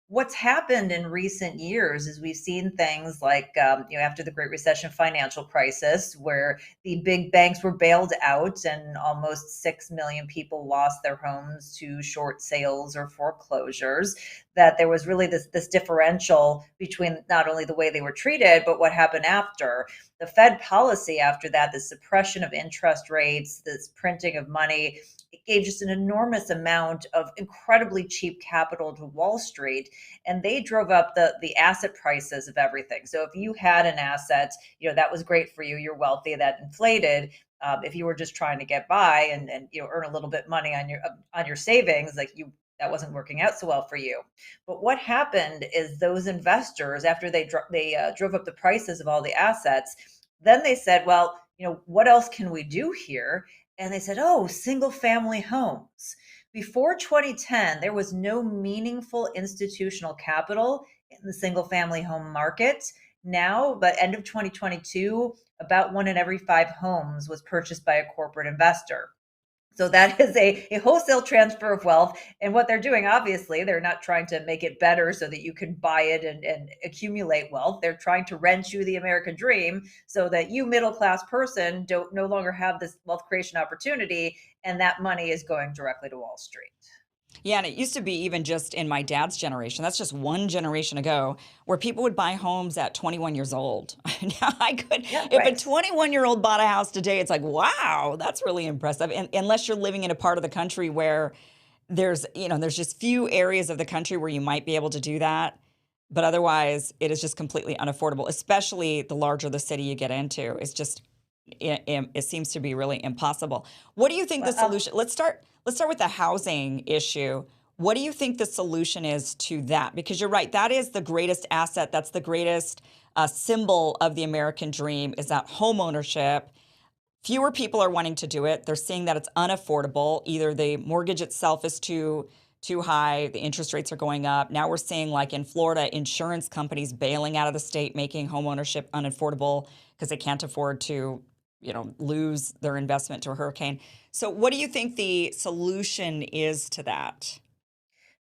What's happened in recent years is we've seen things like, after the Great Recession financial crisis, where the big banks were bailed out and almost 6 million people lost their homes to short sales or foreclosures, that there was really this differential between not only the way they were treated, but what happened after. The Fed policy after that, the suppression of interest rates, this printing of money, it gave just an enormous amount of incredibly cheap capital to Wall Street, and they drove up the asset prices of everything. So if you had an asset, that was great for you, you're wealthy, that inflated. If you were just trying to get by and earn a little bit money on your savings, that wasn't working out so well for you. But what happened is those investors, after they drove up the prices of all the assets, then they said, well, what else can we do here? And they said, oh, single family homes. Before 2010, there was no meaningful institutional capital in the single family home market. Now, by end of 2022, about 1 in every 5 homes was purchased by a corporate investor. So that is a wholesale transfer of wealth. And what they're doing, obviously, they're not trying to make it better so that you can buy it and accumulate wealth. They're trying to rent you the American dream so that you, middle class person, don't no longer have this wealth creation opportunity. And that money is going directly to Wall Street. Yeah, and it used to be even just in my dad's generation. That's just one generation ago, where people would buy homes at 21 years old. Now if a 21-year-old bought a house today, it's like, wow, that's really impressive. And unless you're living in a part of the country where there's just few areas of the country where you might be able to do that. But otherwise, it is just completely unaffordable, especially the larger the city you get into. It's just, it seems to be really impossible. What do you think the solution? Let's start with the housing issue. What do you think the solution is to that? Because you're right, that is the greatest asset. That's the greatest symbol of the American dream, is that home ownership. Fewer people are wanting to do it. They're seeing that it's unaffordable. Either the mortgage itself is too high, the interest rates are going up. Now we're seeing, like in Florida, insurance companies bailing out of the state, making home ownership unaffordable because they can't afford to, lose their investment to a hurricane. So what do you think the solution is to that?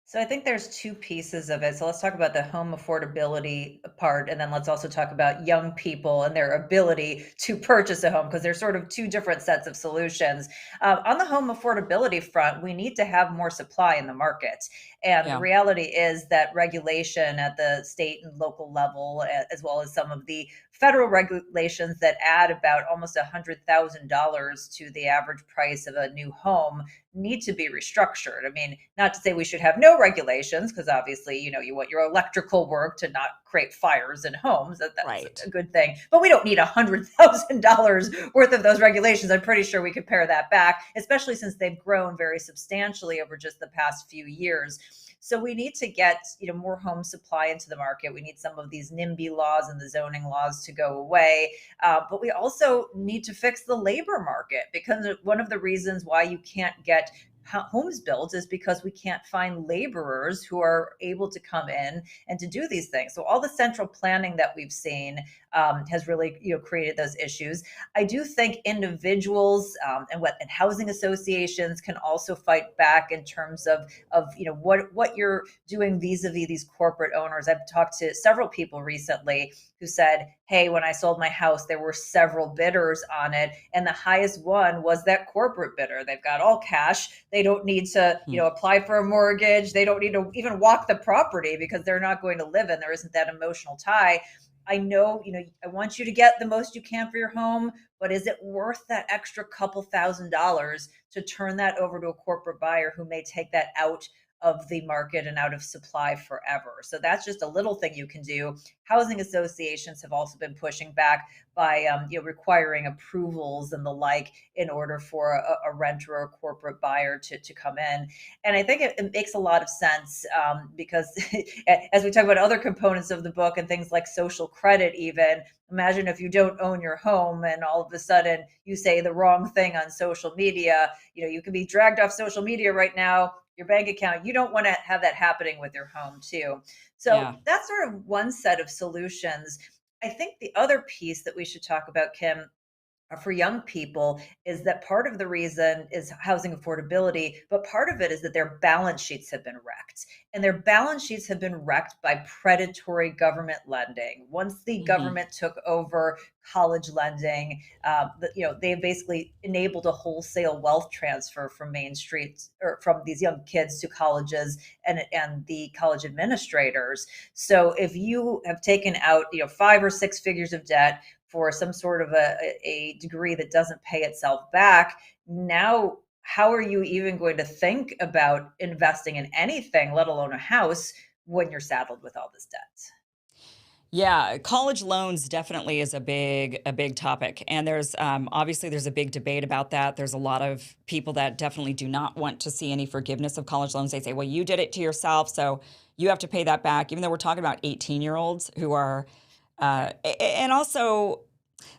So I think there's two pieces of it. So let's talk about the home affordability part, and then let's also talk about young people and their ability to purchase a home, because there's sort of two different sets of solutions. On the home affordability front, we need to have more supply in the market. And the reality is that regulation at the state and local level, as well as some of the federal regulations that add about almost $100,000 to the average price of a new home, need to be restructured. I mean, not to say we should have no regulations, because obviously, you want your electrical work to not create fires in homes. That's a good thing. But we don't need $100,000 worth of those regulations. I'm pretty sure we could pare that back, especially since they've grown very substantially over just the past few years. So we need to get more home supply into the market. We need some of these NIMBY laws and the zoning laws to go away. But we also need to fix the labor market, because one of the reasons why you can't get homes built is because we can't find laborers who are able to come in and to do these things. So all the central planning that we've seen has really created those issues. I do think individuals and housing associations can also fight back in terms of what you're doing vis-a-vis these corporate owners. I've talked to several people recently who said, hey, when I sold my house, there were several bidders on it, and the highest one was that corporate bidder. They've got all cash. They don't need to apply for a mortgage. They don't need to even walk the property, because they're not going to live in. There isn't that emotional tie. I know, I want you to get the most you can for your home, but is it worth that extra couple $1,000s to turn that over to a corporate buyer who may take that out of the market and out of supply forever. So that's just a little thing you can do. Housing associations have also been pushing back by requiring approvals and the like in order for a renter or a corporate buyer to come in. And I think it makes a lot of sense because as we talk about other components of the book and things like social credit, even imagine if you don't own your home and all of a sudden you say the wrong thing on social media. You can be dragged off social media right now, your bank account. You don't want to have that happening with your home too. So that's sort of one set of solutions. I think the other piece that we should talk about, Kim, for young people is that part of the reason is housing affordability, but part of it is that their balance sheets have been wrecked. And their balance sheets have been wrecked by predatory government lending. Once the government took over college lending, they basically enabled a wholesale wealth transfer from Main Street, or from these young kids to colleges and the college administrators. So if you have taken out 5 or 6 figures of debt for some sort of a degree that doesn't pay itself back, now how are you even going to think about investing in anything, let alone a house, when you're saddled with all this debt? Yeah, college loans definitely is a big topic, and there's obviously there's a big debate about that. There's a lot of people that definitely do not want to see any forgiveness of college loans. They say, well, you did it to yourself, so you have to pay that back, even though we're talking about 18-year-olds who are and also,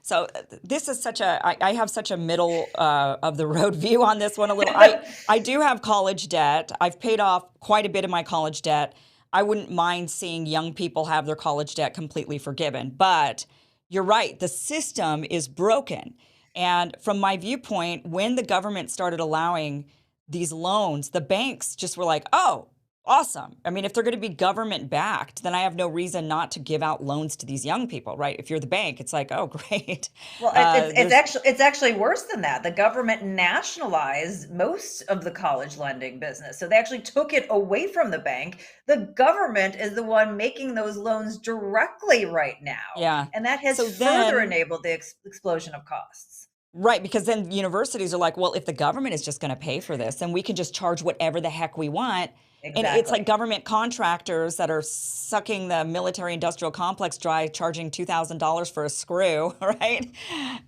so this is I have such a middle of the road view on this one a little. I do have college debt. I've paid off quite a bit of my college debt. I wouldn't mind seeing young people have their college debt completely forgiven. But you're right, the system is broken. And from my viewpoint, when the government started allowing these loans, the banks just were like, oh, awesome. I mean, if they're going to be government backed, then I have no reason not to give out loans to these young people, right? If you're the bank, it's like, oh, great. Well, it's actually worse than that. The government nationalized most of the college lending business. So they actually took it away from the bank. The government is the one making those loans directly right now. Yeah. And that has So further then- enabled the explosion of costs. Right, because then universities are like, well, if the government is just going to pay for this, then we can just charge whatever the heck we want. Exactly. And it's like government contractors that are sucking the military industrial complex dry, charging $2,000 for a screw, right?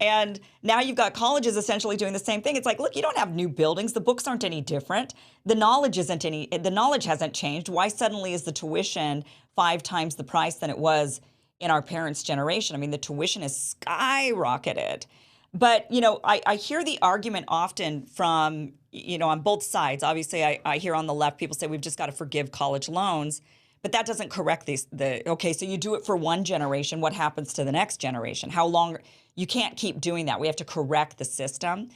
And now you've got colleges essentially doing the same thing. It's like, look, you don't have new buildings. The books aren't any different. The knowledge hasn't changed. Why suddenly is the tuition 5 times the price than it was in our parents' generation? I mean, the tuition has skyrocketed. But, I hear the argument often from, on both sides. Obviously, I hear on the left people say we've just got to forgive college loans, but that doesn't correct okay, so you do it for one generation. What happens to the next generation? How long? You can't keep doing that. We have to correct the system.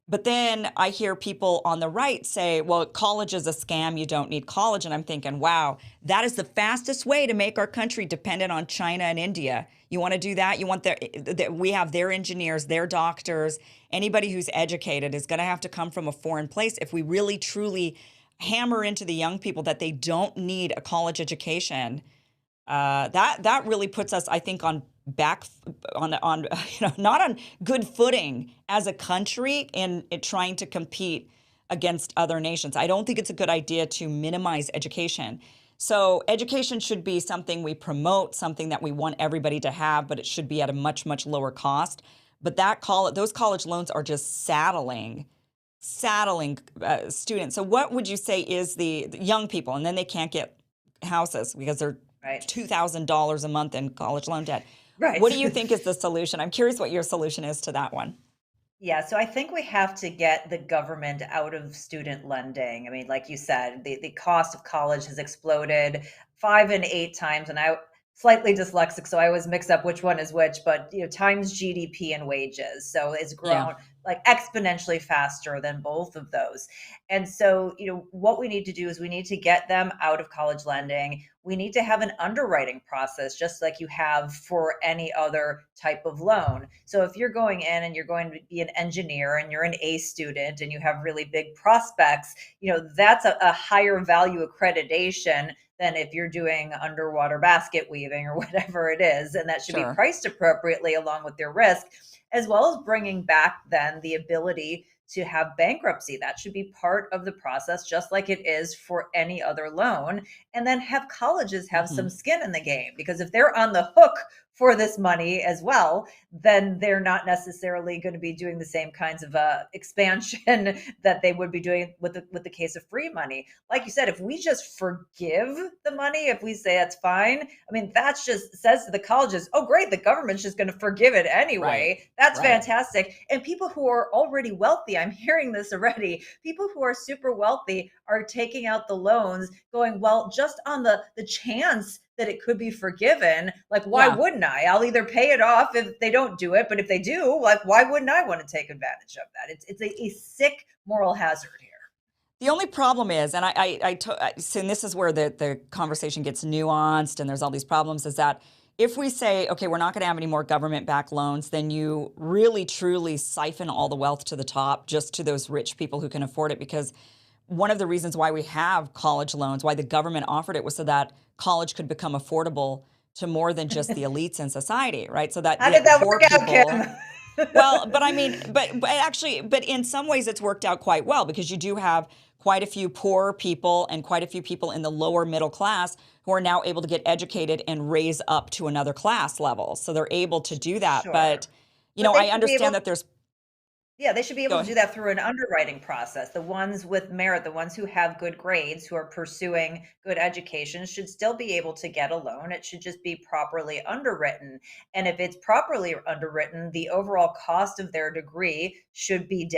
But then I hear people on the right say, well, college is a scam. You don't need college. And I'm thinking, wow, that is the fastest way to make our country dependent on China and India. You want to do that? You want we have their engineers, their doctors. Anybody who's educated is going to have to come from a foreign place if we really, truly hammer into the young people that they don't need a college education. That really puts us, I think, on not on good footing as a country in trying to compete against other nations. I don't think it's a good idea to minimize education. So education should be something we promote, something that we want everybody to have, but it should be at a much, much lower cost. But those college loans are just saddling students. So what would you say is the young people, and then they can't get houses because they're $2,000 a month in college loan debt. Right. What do you think is the solution? I'm curious what your solution is to that one. Yeah, so I think we have to get the government out of student lending. I mean, like you said, the cost of college has exploded 5 and 8 times, and I slightly dyslexic, so I always mix up which one is which, but times GDP and wages. So it's grown like exponentially faster than both of those. And so, what we need to do is we need to get them out of college lending. We need to have an underwriting process, just like you have for any other type of loan. So if you're going in and you're going to be an engineer and you're an A student and you have really big prospects, that's a higher value accreditation than if you're doing underwater basket weaving or whatever it is. And that should be priced appropriately along with their risk, as well as bringing back then the ability to have bankruptcy. That should be part of the process, just like it is for any other loan. And then have colleges have some skin in the game, because if they're on the hook for this money as well, then they're not necessarily going to be doing the same kinds of expansion that they would be doing with the case of free money. Like you said, if we just forgive the money, if we say that's fine, I mean, that's just says to the colleges, oh, great, the government's just going to forgive it anyway. Right. That's Right. fantastic. And people who are already wealthy, I'm hearing this already, people who are super wealthy are taking out the loans going, well, just on the chance that it could be forgiven, like, why Yeah. wouldn't I? I'll either pay it off if they don't do it, but if they do, like, why wouldn't I want to take advantage of that? It's a sick moral hazard here. The only problem is, and so this is where the conversation gets nuanced and there's all these problems, is that if we say, okay, we're not going to have any more government-backed loans, then you really, truly siphon all the wealth to the top, just to those rich people who can afford it. Because one of the reasons why we have college loans, why the government offered it, was so that college could become affordable to more than just the elites in society, right? So that How did that poor work out, people. Kim? Well, but I mean, but actually, but in some ways it's worked out quite well, because you do have quite a few poor people and quite a few people in the lower middle class who are now able to get educated and raise up to another class level. So they're able to do that. Sure. But, you But know, they I should be able- understand that there's, Yeah, they should be able Go to do ahead. that through an underwriting process. The ones with merit, the ones who have good grades, who are pursuing good education, should still be able to get a loan. It should just be properly underwritten. And if it's properly underwritten, the overall cost of their degree should be,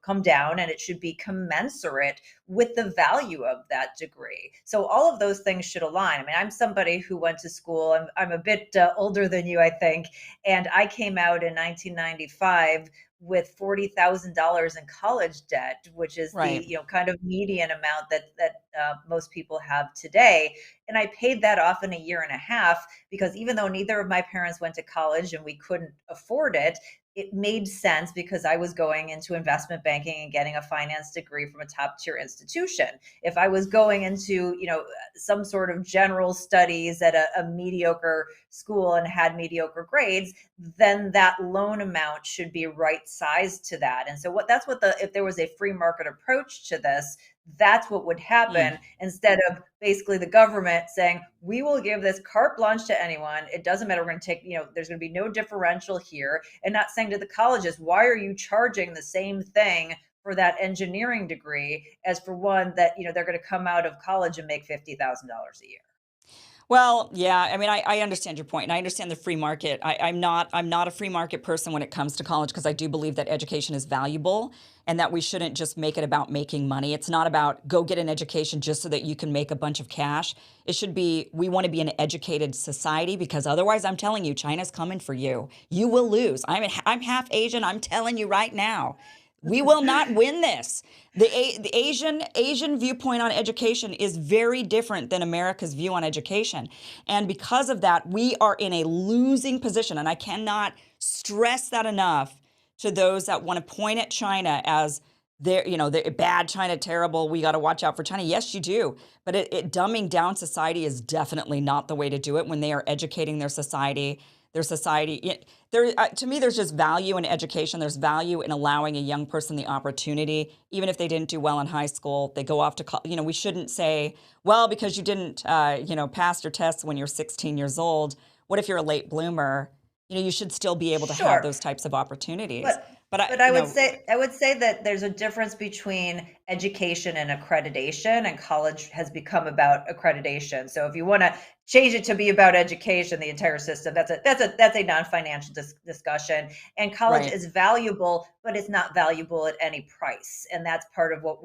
come down, and it should be commensurate with the value of that degree. So all of those things should align. I mean, I'm somebody who went to school. I'm a bit older than you, I think, and I came out in 1995 with $40,000 in college debt, which is Right. the kind of median amount that most people have today. And I paid that off in a year and a half, because even though neither of my parents went to college and we couldn't afford it, it made sense because I was going into investment banking and getting a finance degree from a top tier institution. If I was going into, some sort of general studies at a mediocre school and had mediocre grades, then that loan amount should be right sized to that. And so if there was a free market approach to this, that's what would happen, instead of basically the government saying, we will give this carte blanche to anyone. It doesn't matter. We're going to take, there's going to be no differential here, and not saying to the colleges, why are you charging the same thing for that engineering degree as for one that, they're going to come out of college and make $50,000 a year. Well, yeah, I mean, I understand your point, and I understand the free market. I'm not a free market person when it comes to college, because I do believe that education is valuable and that we shouldn't just make it about making money. It's not about go get an education just so that you can make a bunch of cash. It should be, we want to be an educated society, because otherwise, I'm telling you, China's coming for you. You will lose. I'm half Asian. I'm telling you right now. We will not win this. The Asian viewpoint on education is very different than America's view on education. And because of that, we are in a losing position. And I cannot stress that enough to those that want to point at China as they're bad China, terrible, we got to watch out for China. Yes, you do. But dumbing down society is definitely not the way to do it when they are educating their society. To me, there's just value in education. There's value in allowing a young person the opportunity, even if they didn't do well in high school, they go off to college. We shouldn't say, well, because you didn't, pass your tests when you're 16 years old. What if you're a late bloomer? You should still be able to have those types of opportunities. But I would say that there's a difference between education and accreditation, and college has become about accreditation. So if you want to change it to be about education, the entire system, that's a non-financial discussion. And college is valuable, but it's not valuable at any price. And that's part of what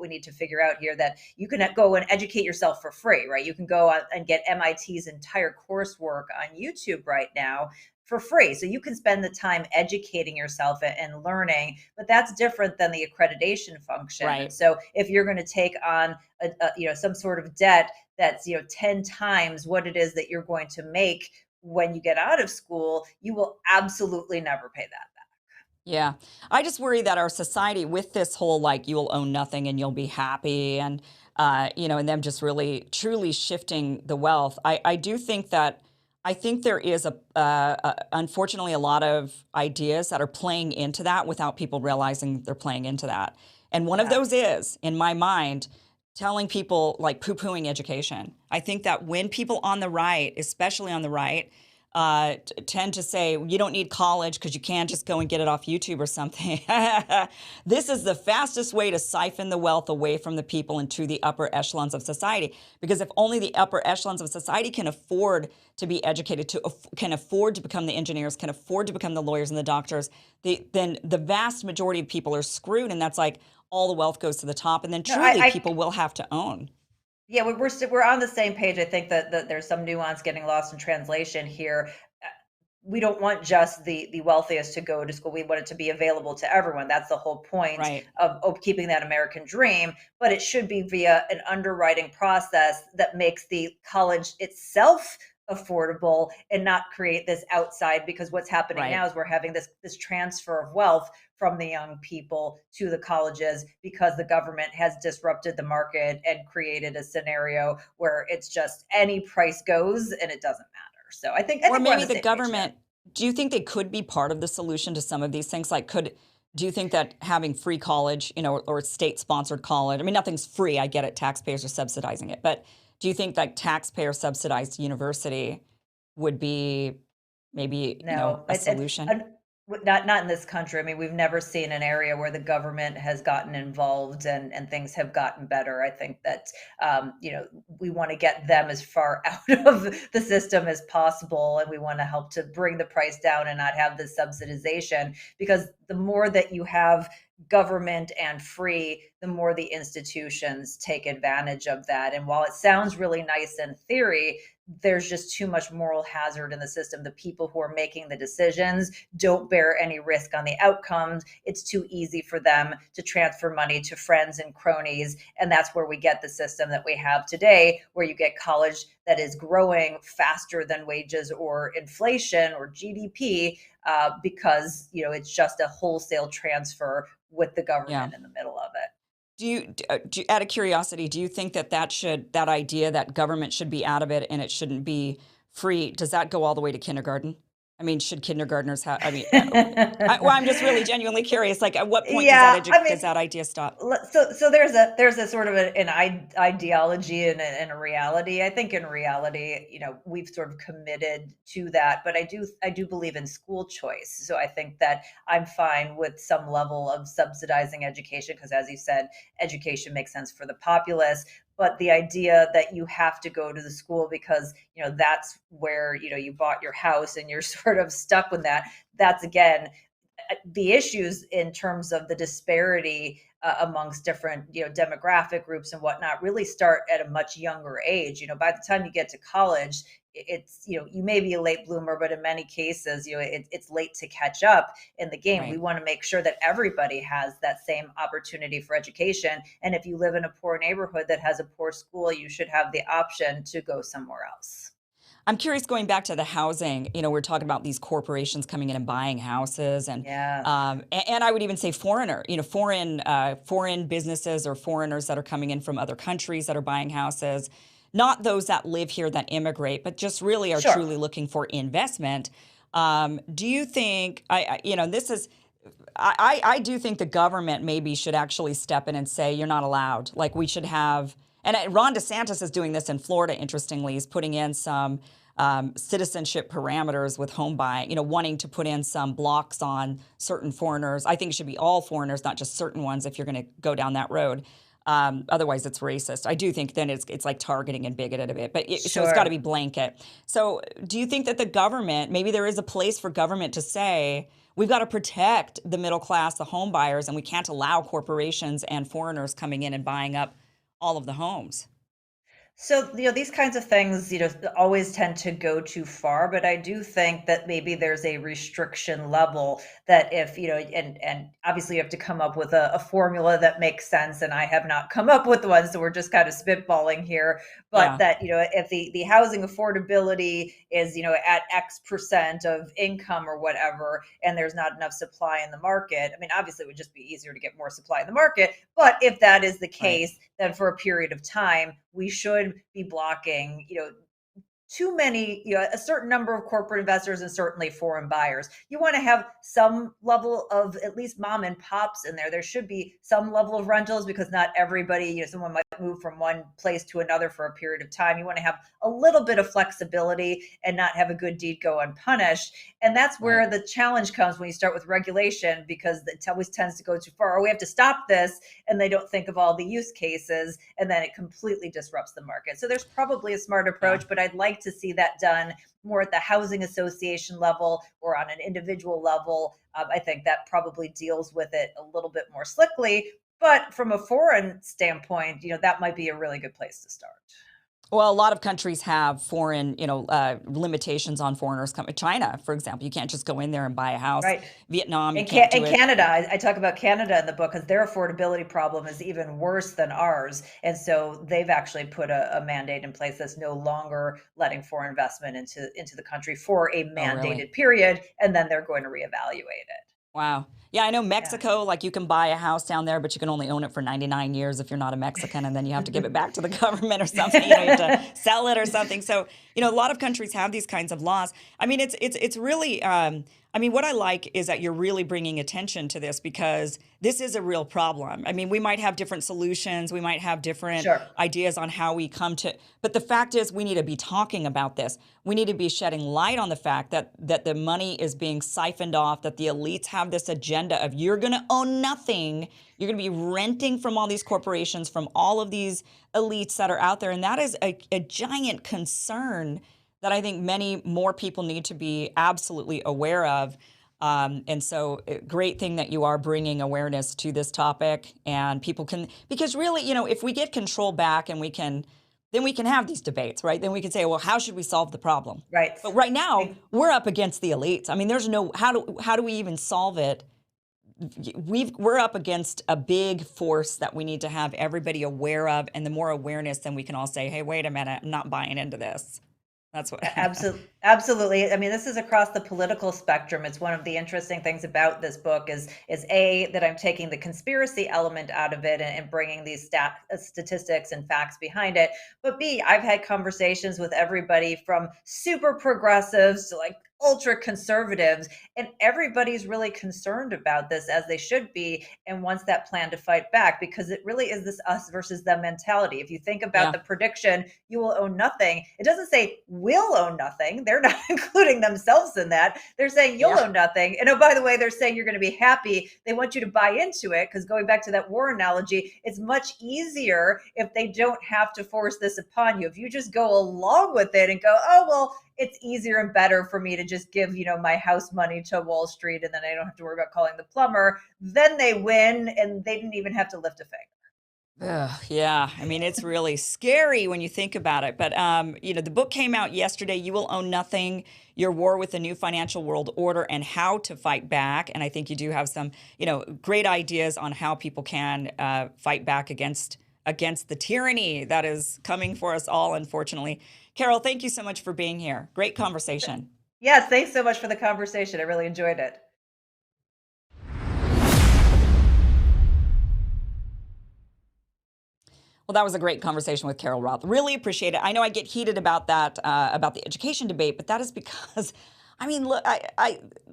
we need to figure out here, that you can go and educate yourself for free, right? You can go on and get MIT's entire coursework on YouTube right now for free. So you can spend the time educating yourself and learning, but that's different than the accreditation function. Right. So if you're going to take on some sort of debt that's 10 times what it is that you're going to make when you get out of school, you will absolutely never pay that back. Yeah. I just worry that our society, with this whole, you will own nothing and you'll be happy, and, and them just really, truly shifting the wealth. I do think that I think there is unfortunately a lot of ideas that are playing into that without people realizing they're playing into that. And one of Yeah. those is, in my mind, telling people like poo-pooing education. I think that when people on the right, especially on the right, tend to say you don't need college because you can just go and get it off YouTube or something. This is the fastest way to siphon the wealth away from the people into the upper echelons of society. Because if only the upper echelons of society can afford to be educated, can afford to become the engineers, can afford to become the lawyers and the doctors, then the vast majority of people are screwed, and that's like all the wealth goes to the top, and then No, truly people will have to own. Yeah, we're on the same page. I think that there's some nuance getting lost in translation here. We don't want just the wealthiest to go to school. We want it to be available to everyone. That's the whole point Right. of keeping that American dream. But it should be via an underwriting process that makes the college itself affordable and not create this outside, because what's happening now Right. is we're having this transfer of wealth from the young people to the colleges because the government has disrupted the market and created a scenario where it's just any price goes and it doesn't matter. So I think Or we're on maybe the the same page there. government, do you think they could be part of the solution to some of these things? Like, do you think that having free college, or state-sponsored college, I mean, nothing's free, I get it, taxpayers are subsidizing it, but do you think that taxpayer-subsidized university would be maybe, No, a solution? not in this country. I mean, we've never seen an area where the government has gotten involved and things have gotten better. I think that we want to get them as far out of the system as possible, and we want to help to bring the price down and not have this subsidization. Because the more that you have government and free, the more the institutions take advantage of that. And while it sounds really nice in theory, there's just too much moral hazard in the system. The people who are making the decisions don't bear any risk on the outcomes. It's too easy for them to transfer money to friends and cronies. And that's where we get the system that we have today, where you get college that is growing faster than wages or inflation or GDP, because it's just a wholesale transfer with the Yeah. government in the middle of it. Out of curiosity, do you think that idea that government should be out of it and it shouldn't be free, does that go all the way to kindergarten? I mean, should kindergartners have, I'm just really genuinely curious, like at what point Yeah, I does mean, that idea stop? so there's a sort of an ideology and a reality. I think in reality, we've sort of committed to that, but I do believe in school choice. So I think that I'm fine with some level of subsidizing education because, as you said, education makes sense for the populace. But the idea that you have to go to the school because that's where you bought your house and you're sort of stuck with that. That's again the issues in terms of the disparity amongst different demographic groups and whatnot really start at a much younger age. By the time you get to college, it's you may be a late bloomer, but in many cases it's late to catch up in the game. We Right. want to make sure that everybody has that same opportunity for education, and if you live in a poor neighborhood that has a poor school, you should have the option to go somewhere else. I'm curious, going back to the housing, we're talking about these corporations coming in and buying houses, and Yeah. and I would even say foreign businesses or foreigners that are coming in from other countries that are buying houses, not those that live here that immigrate, but just really are Sure. truly looking for investment. Do you think this is? I do think the government maybe should actually step in and say you're not allowed. Like we should have, and Ron DeSantis is doing this in Florida. Interestingly, he's putting in some citizenship parameters with home buying. Wanting to put in some blocks on certain foreigners. I think it should be all foreigners, not just certain ones. If you're going to go down that road, otherwise it's racist. I do think then it's like targeting and bigoted a bit. But so it's got to be Sure. blanket. So do you think that the government, maybe there is a place for government to say, we've got to protect the middle class, the home buyers, and we can't allow corporations and foreigners coming in and buying up all of the homes? So, these kinds of things, always tend to go too far, but I do think that maybe there's a restriction level that if, and obviously you have to come up with a formula that makes sense. And I have not come up with one. So we're just kind of spitballing here, but Yeah. that, if the housing affordability is, at X percent of income or whatever, and there's not enough supply in the market, I mean, obviously it would just be easier to get more supply in the market. But if that is the Right. case, then for a period of time, we should be blocking, too many, a certain number of corporate investors and certainly foreign buyers. You want to have some level of at least mom and pops in there. There should be some level of rentals because not everybody, someone might move from one place to another for a period of time. You want to have a little bit of flexibility and not have a good deed go unpunished. And that's where the challenge comes when you start with regulation, because it always tends to go too far. Or we have to stop this, and they don't think of all the use cases, and then it completely disrupts the market. So there's probably a smart approach, but I'd like to see that done more at the housing association level or on an individual level. I think that probably deals with it a little bit more slickly. But from a foreign standpoint, that might be a really good place to start. Well, a lot of countries have foreign, limitations on foreigners coming. China, for example, you can't just go in there and buy a house. Right. Vietnam, you And, can't do it. Canada, I talk about Canada in the book because their affordability problem is even worse than ours. And so they've actually put a mandate in place that's no longer letting foreign investment into the country for a mandated period. And then they're going to reevaluate it. Wow. Yeah, I know Mexico, like you can buy a house down there, but you can only own it for 99 years if you're not a Mexican, and then you have to give it back to the government or something. You have to sell it or something. So, a lot of countries have these kinds of laws. I mean, it's really, what I like is that you're really bringing attention to this because this is a real problem. I mean, we might have different solutions. We might have different ideas on how we come to, but the fact is we need to be talking about this. We need to be shedding light on the fact that the money is being siphoned off, that the elites have this agenda of you're going to own nothing. You're going to be renting from all these corporations, from all of these elites that are out there. And that is a giant concern that I think many more people need to be absolutely aware of. And so great thing that you are bringing awareness to this topic, and people can, because really, if we get control back and then we can have these debates, right? Then we can say, well, how should we solve the problem? Right. But right now we're up against the elites. I mean, there's no, how do we even solve it? We're up against a big force that we need to have everybody aware of. And the more awareness, then we can all say, hey, wait a minute, I'm not buying into this. That's what. Absolutely. I mean, this is across the political spectrum. It's one of the interesting things about this book is A, that I'm taking the conspiracy element out of it and bringing these statistics and facts behind it. But B, I've had conversations with everybody from super progressives to like ultra conservatives, and everybody's really concerned about this, as they should be, and wants that plan to fight back, because it really is this us versus them mentality. If you think about the prediction, you will own nothing. It doesn't say will own nothing. They're not including themselves in that. They're saying you'll own nothing. And oh, by the way, they're saying you're going to be happy. They want you to buy into it, because going back to that war analogy, it's much easier if they don't have to force this upon you. If you just go along with it and go, oh, well, it's easier and better for me to just give, my house money to Wall Street, and then I don't have to worry about calling the plumber, then they win, and they didn't even have to lift a finger. Yeah. I mean, it's really scary when you think about it. But, the book came out yesterday, You Will Own Nothing, Your War with the New Financial World Order and How to Fight Back. And I think you do have some, great ideas on how people can fight back against the tyranny that is coming for us all, unfortunately. Carol, thank you so much for being here. Great conversation. Yes, thanks so much for the conversation. I really enjoyed it. Well, that was a great conversation with Carol Roth. Really appreciate it. I know I get heated about that, about the education debate, but that is because, look,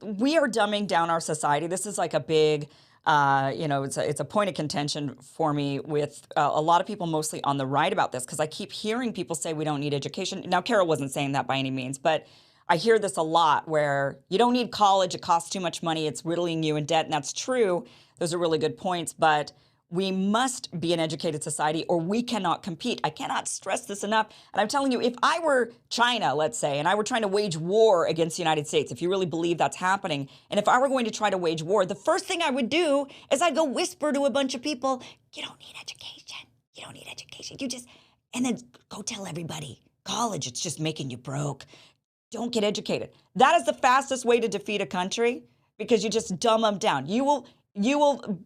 we are dumbing down our society. This is like a big, it's a point of contention for me with a lot of people, mostly on the right, about this, because I keep hearing people say we don't need education. Now, Carol wasn't saying that by any means, but I hear this a lot where you don't need college, it costs too much money, it's riddling you in debt, and that's true. Those are really good points, but we must be an educated society or we cannot compete. I cannot stress this enough. And I'm telling you, if I were China, let's say, and I were trying to wage war against the United States, if you really believe that's happening, and if I were going to try to wage war, the first thing I would do is I'd go whisper to a bunch of people, you don't need education. You don't need education. And then go tell everybody, college, it's just making you broke. Don't get educated. That is the fastest way to defeat a country, because you just dumb them down. You will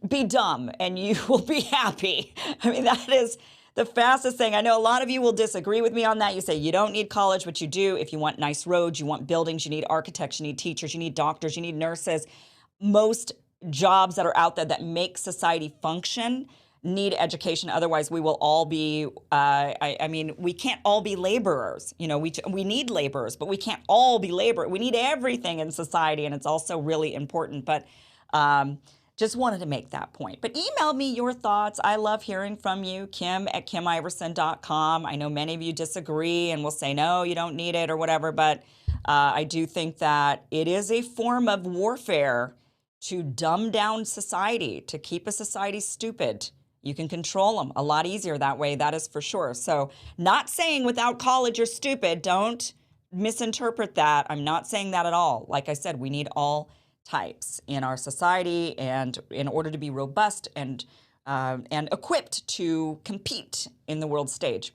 be dumb and you will be happy. That is the fastest thing. I know a lot of you will disagree with me on that. You say you don't need college, but you do. If you want nice roads, you want buildings, you need architects, you need teachers, you need doctors, you need nurses. Most jobs that are out there that make society function need education. Otherwise, we will all be, I mean, we can't all be laborers. You know, we need laborers, but we can't all be laborers. We need everything in society, and it's also really important. But just wanted to make that point. But email me your thoughts. I love hearing from you, kim@kimiverson.com. I know many of you disagree and will say, no, you don't need it or whatever, but I do think that it is a form of warfare to dumb down society, to keep a society stupid. You can control them a lot easier that way, that is for sure. So not saying without college you're stupid. Don't misinterpret that. I'm not saying that at all. Like I said, we need all types in our society, and in order to be robust and equipped to compete in the world stage.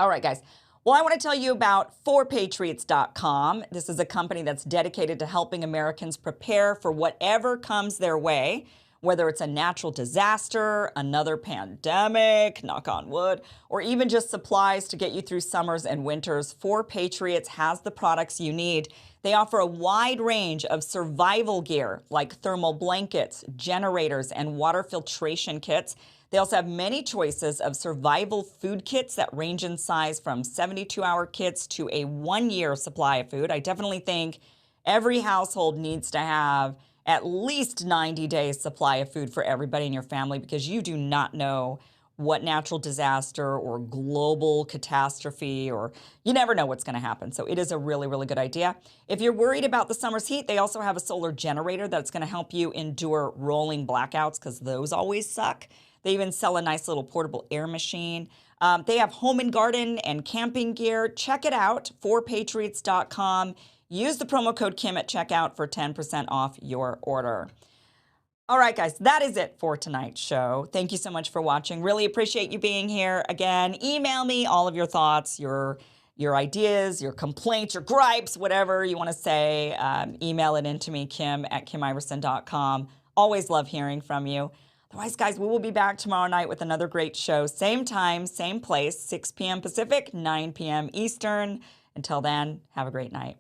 All right, guys. Well, I want to tell you about forpatriots.com. This is a company that's dedicated to helping Americans prepare for whatever comes their way, whether it's a natural disaster, another pandemic, knock on wood, or even just supplies to get you through summers and winters. 4Patriots has the products you need. They offer a wide range of survival gear like thermal blankets, generators, and water filtration kits. They also have many choices of survival food kits that range in size from 72-hour kits to a 1-year supply of food. I definitely think every household needs to have at least 90 days supply of food for everybody in your family, because you do not know what natural disaster or global catastrophe, or you never know what's going to happen. So it is a really, really good idea. If you're worried about the summer's heat, they also have a solar generator that's going to help you endure rolling blackouts, because those always suck. They even sell a nice little portable air machine. They have home and garden and camping gear. Check it out, forpatriots.com. Use the promo code Kim at checkout for 10% off your order. All right, guys, that is it for tonight's show. Thank you so much for watching. Really appreciate you being here. Again, email me all of your thoughts, your ideas, your complaints, your gripes, whatever you want to say. Email it into me, kim@kimiverson.com. Always love hearing from you. Otherwise, guys, we will be back tomorrow night with another great show. Same time, same place, 6 p.m. Pacific, 9 p.m. Eastern. Until then, have a great night.